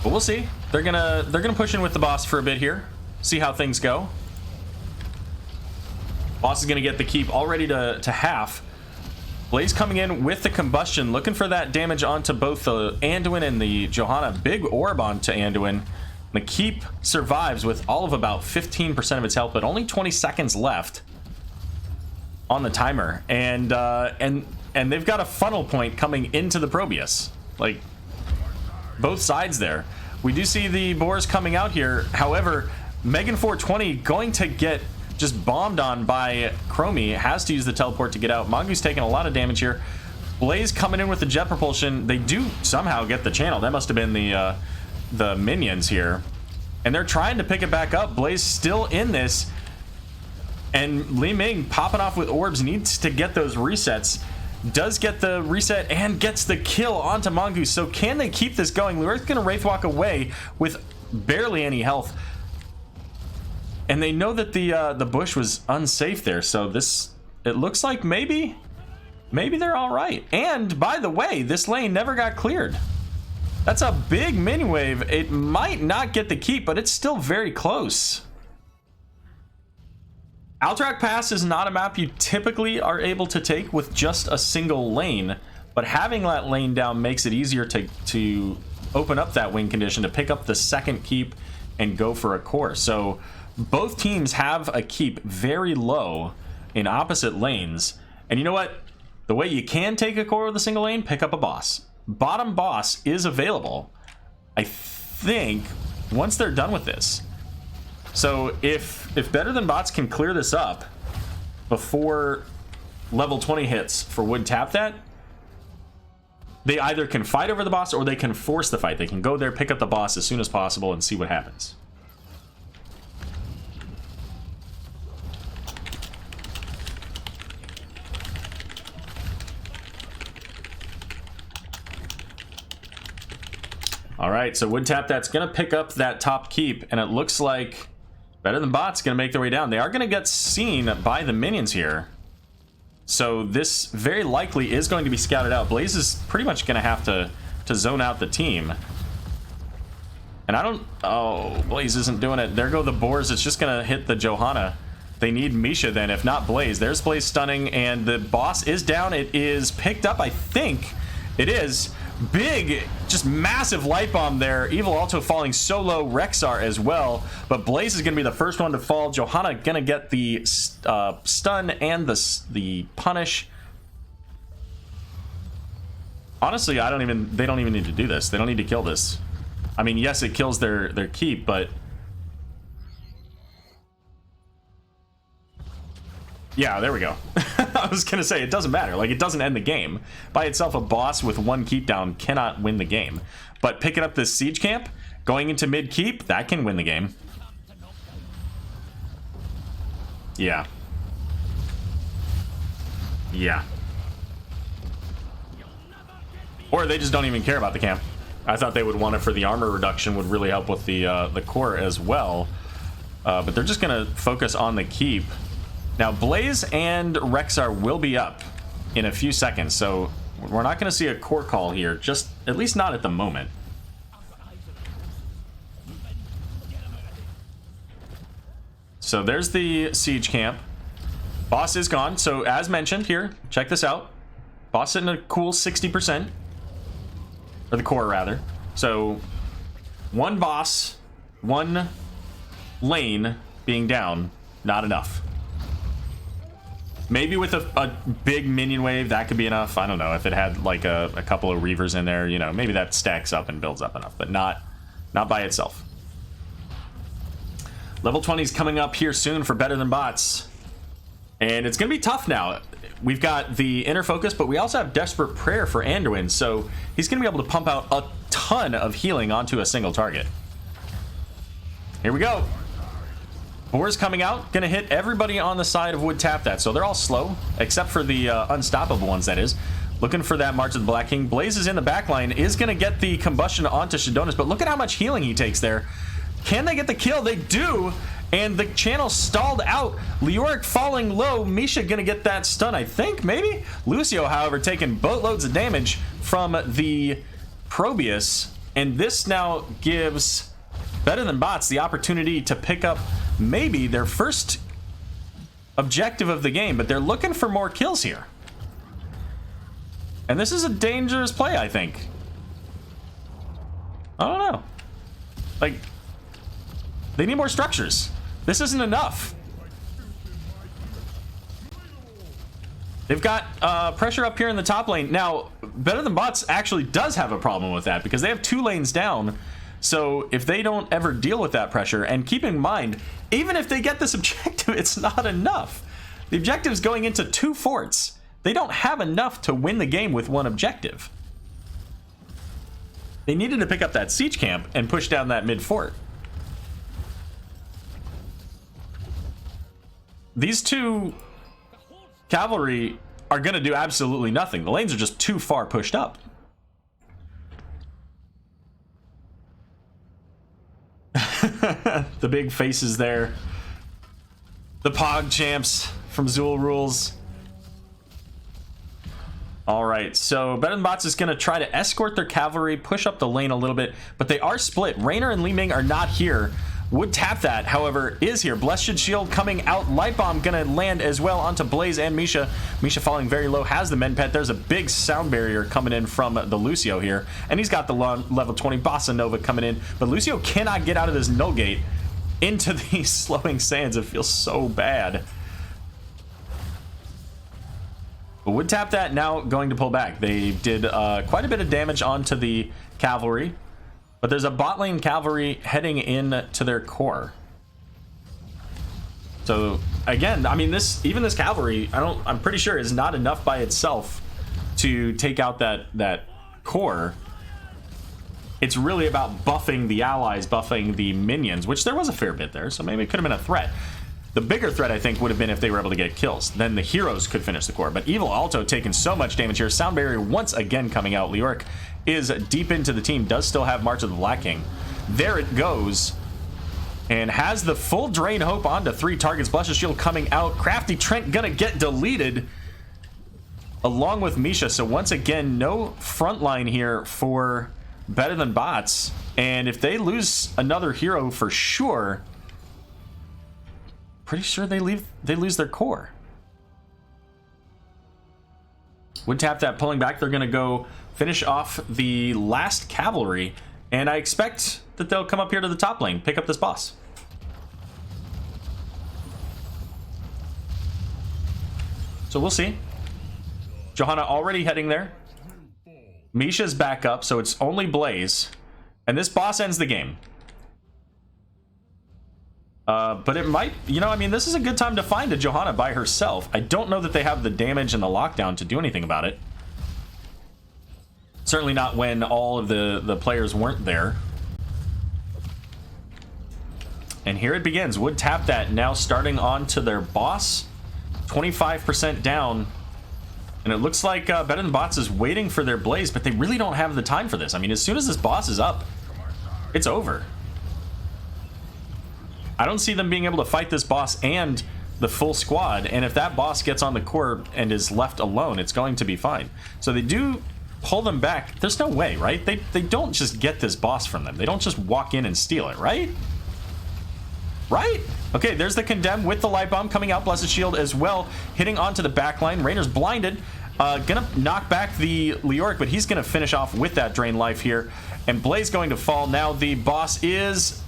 But we'll see. They're gonna push in with the boss for a bit here. See how things go. Boss is gonna get the keep already to half. Blaze coming in with the combustion, looking for that damage onto both the Anduin and the Johanna. Big orb onto Anduin. The keep survives with all of about 15% of its health, but only 20 seconds left on the timer. And they've got a funnel point coming into the Probius. Like, both sides there. We do see the boars coming out here. However, Megan 420 going to get just bombed on by Chromie. Has to use the teleport to get out. Mongoose taking a lot of damage here. Blaze coming in with the jet propulsion. They do somehow get the channel. That must have been the minions here. And they're trying to pick it back up. Blaze still in this. And Li Ming popping off with orbs, needs to get those resets. Does get the reset and gets the kill onto Mongoose. So can they keep this going? Luer's gonna Wraithwalk away with barely any health. And they know that the bush was unsafe there. So it looks like maybe they're all right. And by the way, this lane never got cleared. That's a big mini wave. It might not get the keep, but it's still very close. Alterac Pass is not a map you typically are able to take with just a single lane, but having that lane down makes it easier to open up that win condition, to pick up the second keep and go for a core. So both teams have a keep very low in opposite lanes. And you know what? The way you can take a core with a single lane, pick up a boss. Bottom boss is available, I think, once they're done with this. So if Better Than Bots can clear this up before level 20 hits for Wood Tap that, they either can fight over the boss or they can force the fight. They can go there, pick up the boss as soon as possible, and see what happens. All right, so Wood Tap that's going to pick up that top keep, and it looks like Better Than Bots going to make their way down. They are going to get seen by the minions here. So this very likely is going to be scouted out. Blaze is pretty much going to have to zone out the team. And I don't... Oh, Blaze isn't doing it. There go the boars. It's just going to hit the Johanna. They need Misha then, if not Blaze. There's Blaze stunning, and the boss is down. It is picked up, I think. It is. Big, just massive light bomb there. Evil Alto falling so low. Rexar as well. But Blaze is going to be the first one to fall. Johanna going to get the stun and the punish. Honestly, they don't even need to do this. They don't need to kill this. I mean, yes, it kills their keep, but... Yeah, there we go. I was gonna say, it doesn't matter. Like, it doesn't end the game. By itself, a boss with one keep down cannot win the game. But picking up this siege camp, going into mid keep, that can win the game. Yeah. Yeah. Or they just don't even care about the camp. I thought they would want it for the armor reduction, would really help with the core as well. But they're just gonna focus on the keep. Now, Blaze and Rexar will be up in a few seconds, so we're not going to see a core call here, just at least not at the moment. So there's the siege camp. Boss is gone, so as mentioned here, check this out. Boss sitting at a cool 60%, or the core rather. So one boss one lane being down, not enough. Maybe with a big minion wave, that could be enough. I don't know. If it had like a couple of Reavers in there, you know, maybe that stacks up and builds up enough, but not by itself. Level 20 is coming up here soon for Better Than Bots. And it's going to be tough now. We've got the Inner Focus, but we also have Desperate Prayer for Anduin, so he's going to be able to pump out a ton of healing onto a single target. Here we go. Boar's coming out, going to hit everybody on the side of Would Tap That, so they're all slow, except for the unstoppable ones, that is. Looking for that March of the Black King. Blaze is in the back line, is going to get the combustion onto Shadonis, but look at how much healing he takes there. Can they get the kill? They do, and the channel stalled out. Leoric falling low. Misha going to get that stun, I think, maybe? Lucio, however, taking boatloads of damage from the Probius, and this now gives Better Than Bots the opportunity to pick up maybe their first objective of the game, but they're looking for more kills here. And this is a dangerous play, I think. I don't know. Like, they need more structures. This isn't enough. They've got pressure up here in the top lane. Now, Better Than Bots actually does have a problem with that because they have 2 lanes down. So if they don't ever deal with that pressure, and keep in mind, even if they get this objective, it's not enough. The objective is going into 2 forts. They don't have enough to win the game with 1 objective. They needed to pick up that siege camp and push down that mid fort. These 2 cavalry are going to do absolutely nothing. The lanes are just too far pushed up. The big faces there. The Pog champs from Zool Rules. Alright, so Better Than Bots is going to try to escort their cavalry, push up the lane a little bit, but they are split. Raynor and Li Ming are not here. Would Tap That, however, is here. Blessed Shield coming out. Light Bomb going to land as well onto Blaze and Misha. Misha falling very low, has the Men Pet. There's a big sound barrier coming in from the Lucio here. And he's got the level 20 Bossa Nova coming in. But Lucio cannot get out of this Null Gate into these slowing sands. It feels so bad. But Would Tap That now going to pull back. They did quite a bit of damage onto the cavalry. But there's a bot lane cavalry heading in to their core. So again, I mean, even this cavalry, I'm pretty sure is not enough by itself to take out that core. It's really about buffing the allies, buffing the minions, which there was a fair bit there, so maybe it could have been a threat. The bigger threat, I think, would have been if they were able to get kills. Then the heroes could finish the core. But Evil Alto taking so much damage here. Sound Barrier once again coming out. Leoric is deep into the team. Does still have March of the Black King. There it goes. And has the full Drain Hope onto 3 targets. Blessed Shield coming out. Crafty Trent gonna get deleted along with Misha. So once again, no front line here for Better Than Bots. And if they lose another hero for sure, pretty sure they lose their core. Would Tap That pulling back. They're gonna go finish off the last cavalry, and I expect that they'll come up here to the top lane, pick up this boss. So we'll see. Johanna already heading there. Misha's back up, so it's only Blaze, and this boss ends the game. But it might, you know, I mean, this is a good time to find a Johanna by herself. I don't know that they have the damage and the lockdown to do anything about it. Certainly not when all of the players weren't there. And here it begins. Would Tap That now starting on to their boss. 25% down. And it looks like Better Than Bots is waiting for their Blaze, but they really don't have the time for this. I mean, as soon as this boss is up, it's over. I don't see them being able to fight this boss and the full squad, and if that boss gets on the core and is left alone, it's going to be fine. So they do pull them back. There's no way, right? They don't just get this boss from them. They don't just walk in and steal it, right? Right? Okay, there's the Condemn with the Light Bomb coming out. Blessed Shield as well, hitting onto the back line. Raynor's blinded. Gonna knock back the Leoric, but he's gonna finish off with that Drain Life here. And Blaze going to fall. Now the boss is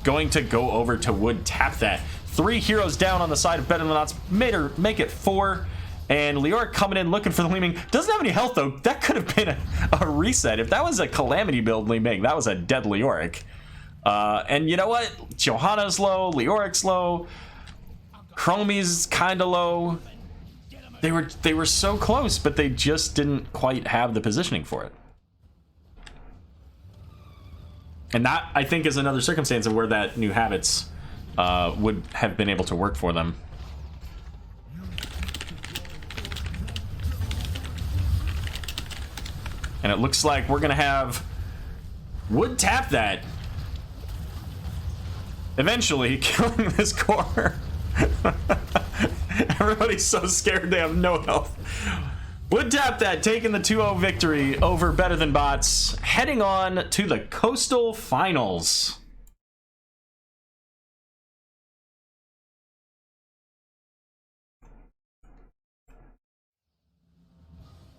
going to go over to Wood Tap That. 3 heroes down on the side of Better Than Odds. Make it 4. And Leoric coming in looking for the Li Ming. Doesn't have any health though. That could have been a reset. If that was a Calamity build Li Ming, that was a dead Leoric. And you know what? Johanna's low, Leoric's low, Chromie's kind of low. They were so close, but they just didn't quite have the positioning for it. And that, I think, is another circumstance of where that new habits would have been able to work for them. And it looks like we're gonna have Wood Tap That eventually killing this core. Everybody's so scared they have no health. Wood Tap That taking the 2-0 victory over Better Than Bots, heading on to the Coastal Finals.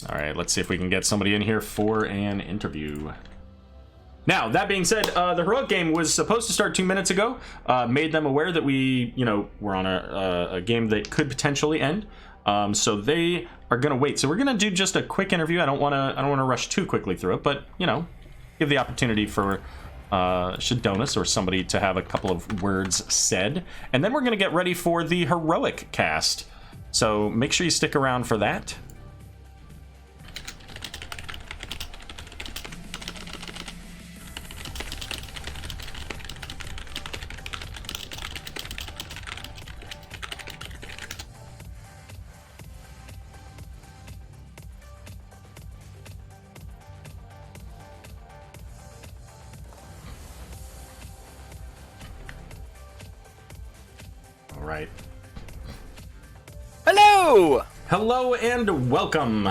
All right, let's see if we can get somebody in here for an interview. Now, that being said, the Heroic game was supposed to start 2 minutes ago. Made them aware that we, were on a game that could potentially end. So they are gonna wait. So we're gonna do just a quick interview. I don't wanna rush too quickly through it, but give the opportunity for Shadonis or somebody to have a couple of words said, and then we're gonna get ready for the Heroic cast. So make sure you stick around for that. Right. Hello! Hello and welcome.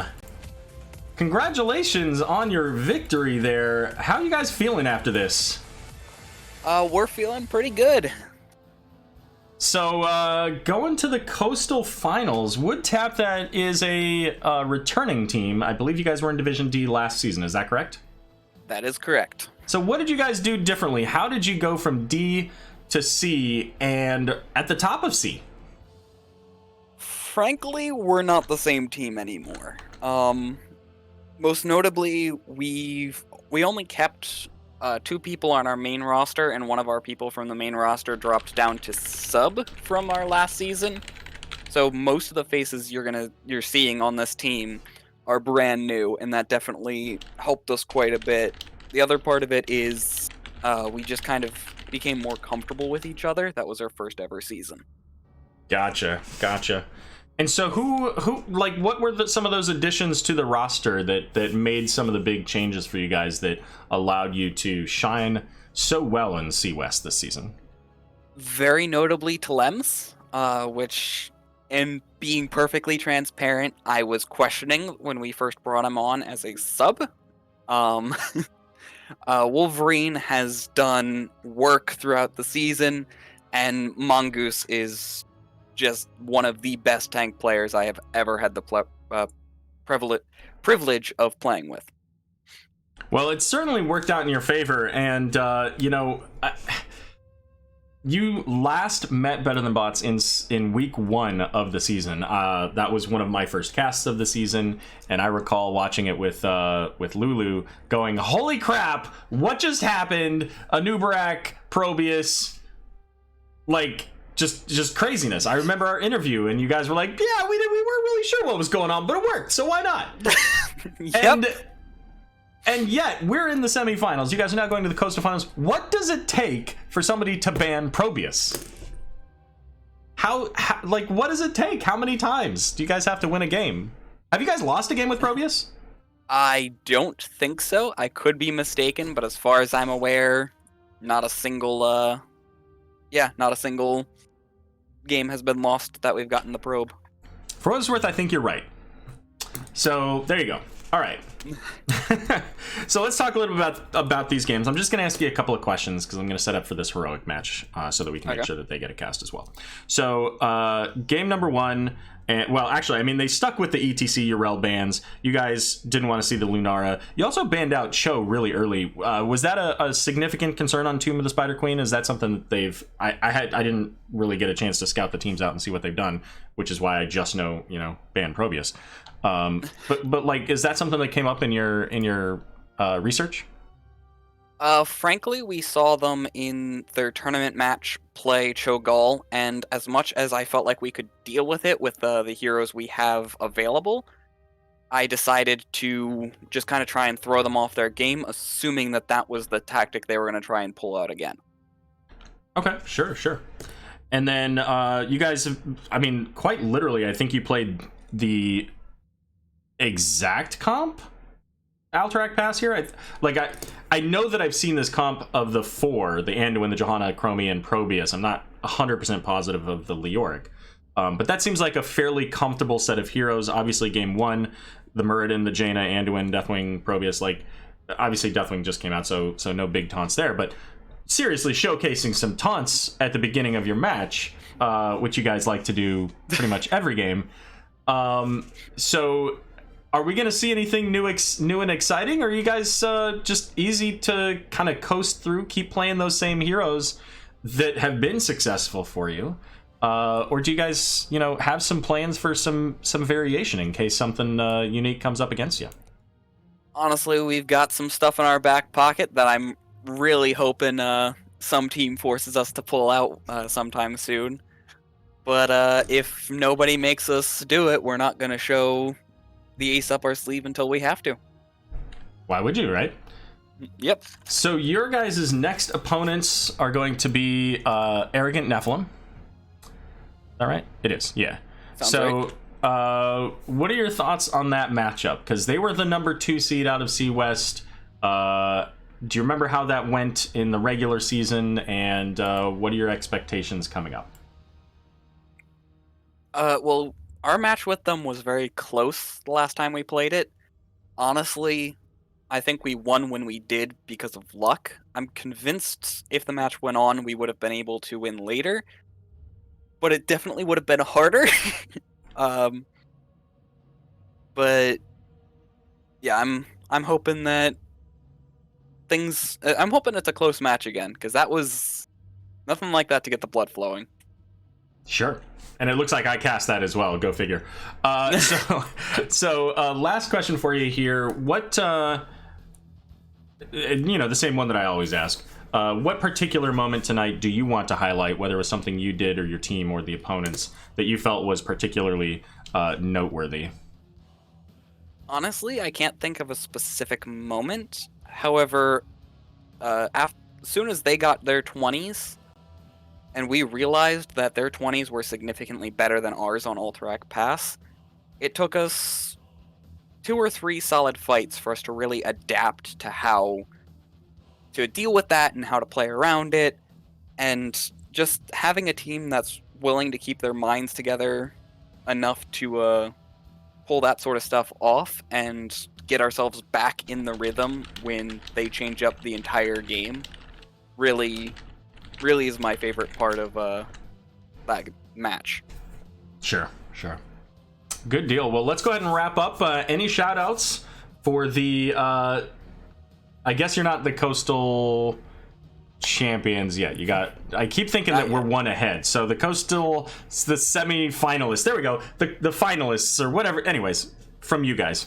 Congratulations on your victory there. How are you guys feeling after this? We're feeling pretty good. So, going to the Coastal Finals, Wood Tap That is a returning team. I believe you guys were in Division D last season, is that correct? That is correct. So what did you guys do differently? How did you go from D to C and at the top of C? Frankly, we're not the same team anymore. Most notably, we only kept 2 people on our main roster, and one of our people from the main roster dropped down to sub from our last season. So most of the faces you're seeing on this team are brand new, and that definitely helped us quite a bit. The other part of it is we just kind of became more comfortable with each other. That was our first ever season. Gotcha. And so what were some of those additions to the roster that made some of the big changes for you guys that allowed you to shine so well in C West this season? Very notably Telems, which, in being perfectly transparent, I was questioning when we first brought him on as a sub. Wolverine has done work throughout the season, and Mongoose is just one of the best tank players I have ever had the privilege of playing with. Well, it certainly worked out in your favor, and you last met Better Than Bots in week 1 of the season. That was one of my first casts of the season, and I recall watching it with Lulu, going, "Holy crap! What just happened? Anubarak, Probius, just craziness." I remember our interview, and you guys were like, "Yeah, we weren't really sure what was going on, but it worked, so why not?" Yep. And yet, we're in the semifinals. You guys are now going to the Coastal Finals. What does it take for somebody to ban Probius? What does it take? How many times do you guys have to win a game? Have you guys lost a game with Probius? I don't think so. I could be mistaken, but as far as I'm aware, not a single game has been lost that we've gotten the probe. For what it's worth, I think you're right. So, there you go. All right. So let's talk a little bit about these games. I'm just going to ask you a couple of questions because I'm going to set up for this Heroic match so that we can make sure that they get a cast as well. So game number 1, And, well, actually, I mean, they stuck with the ETC Urel bans. You guys didn't want to see the Lunara. You also banned out Cho really early. Was that a significant concern on Tomb of the Spider Queen? Is that something that they've... I didn't really get a chance to scout the teams out and see what they've done, which is why I just know, ban Probius. But like, is that something that came up in your research? Frankly, we saw them in their tournament match play Cho'Gall, and as much as I felt like we could deal with it with the heroes we have available, I decided to just kind of try and throw them off their game, assuming that that was the tactic they were going to try and pull out again. Okay, sure. And then you guys, I mean, quite literally, I think you played the exact comp Alterac Pass here. I know that I've seen this comp of the 4, the Anduin, the Johanna, Chromie, and Probius. I'm not 100% positive of the Leoric. But that seems like a fairly comfortable set of heroes. Obviously, game 1, the Muradin, the Jaina, Anduin, Deathwing, Probius. Like, obviously, Deathwing just came out, so no big taunts there. But seriously, showcasing some taunts at the beginning of your match, which you guys like to do pretty much every game. So... are we going to see anything new and exciting, or are you guys just easy to kind of coast through, keep playing those same heroes that have been successful for you? Or do you guys, have some plans for some variation in case something unique comes up against you? Honestly, we've got some stuff in our back pocket that I'm really hoping some team forces us to pull out sometime soon. But if nobody makes us do it, we're not going to show the ace up our sleeve until we have to. Why would you, right? Yep. So your guys' next opponents are going to be Arrogant Nephilim. Is that right? It is, yeah. Sounds right. What are your thoughts on that matchup? Because they were the number 2 seed out of C West. Do you remember how that went in the regular season, and what are your expectations coming up? Well, our match with them was very close the last time we played it. Honestly, I think we won when we did because of luck. I'm convinced if the match went on, we would have been able to win later. But it definitely would have been harder. But yeah, I'm hoping that I'm hoping it's a close match again, because that was nothing like that to get the blood flowing. Sure. And it looks like I cast that as well. Go figure. So last question for you here. What, the same one that I always ask. What particular moment tonight do you want to highlight, whether it was something you did or your team or the opponents, that you felt was particularly noteworthy? Honestly, I can't think of a specific moment. However, as soon as they got their 20s, and we realized that their 20s were significantly better than ours on Alterac Pass, it took us 2 or 3 solid fights for us to really adapt to how to deal with that and how to play around it, and just having a team that's willing to keep their minds together enough to pull that sort of stuff off and get ourselves back in the rhythm when they change up the entire game really is my favorite part of that match. Sure. Good deal. Well, let's go ahead and wrap up. Any shout outs for the I guess you're not the Coastal champions yet. I keep thinking that we're one ahead. So the Coastal, the semi-finalists. There we go. The finalists or whatever. Anyways, from you guys.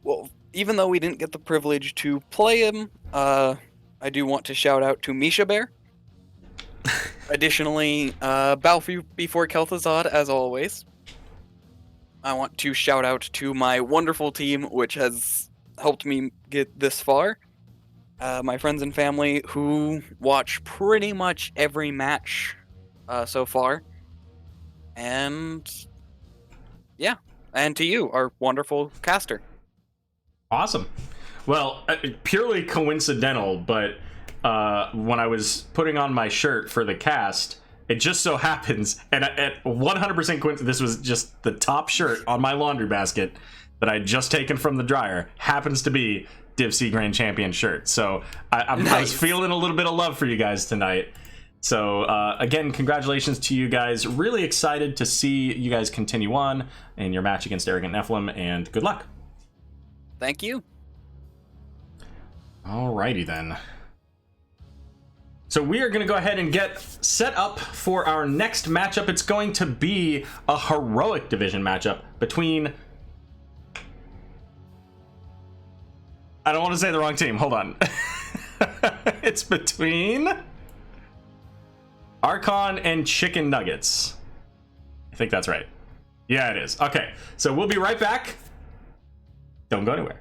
Well, even though we didn't get the privilege to play him, I do want to shout out to Misha Bear. Additionally, bow before Kel'Thuzad, as always. I want to shout out to my wonderful team, which has helped me get this far. My friends and family who watch pretty much every match so far. And yeah, and to you, our wonderful caster. Awesome. Well, purely coincidental, but when I was putting on my shirt for the cast, it just so happens, and at 100% coincidence, this was just the top shirt on my laundry basket that I had just taken from the dryer, happens to be Div C Grand Champion shirt. So I was feeling a little bit of love for you guys tonight. So again, congratulations to you guys. Really excited to see you guys continue on in your match against Arrogant Nephilim, and good luck. Thank you. Alrighty then. So we are going to go ahead and get set up for our next matchup. It's going to be a heroic division matchup between... I don't want to say the wrong team. Hold on. It's between Archon and Chicken Nuggets. I think that's right. Yeah, it is. Okay, so we'll be right back. Don't go anywhere.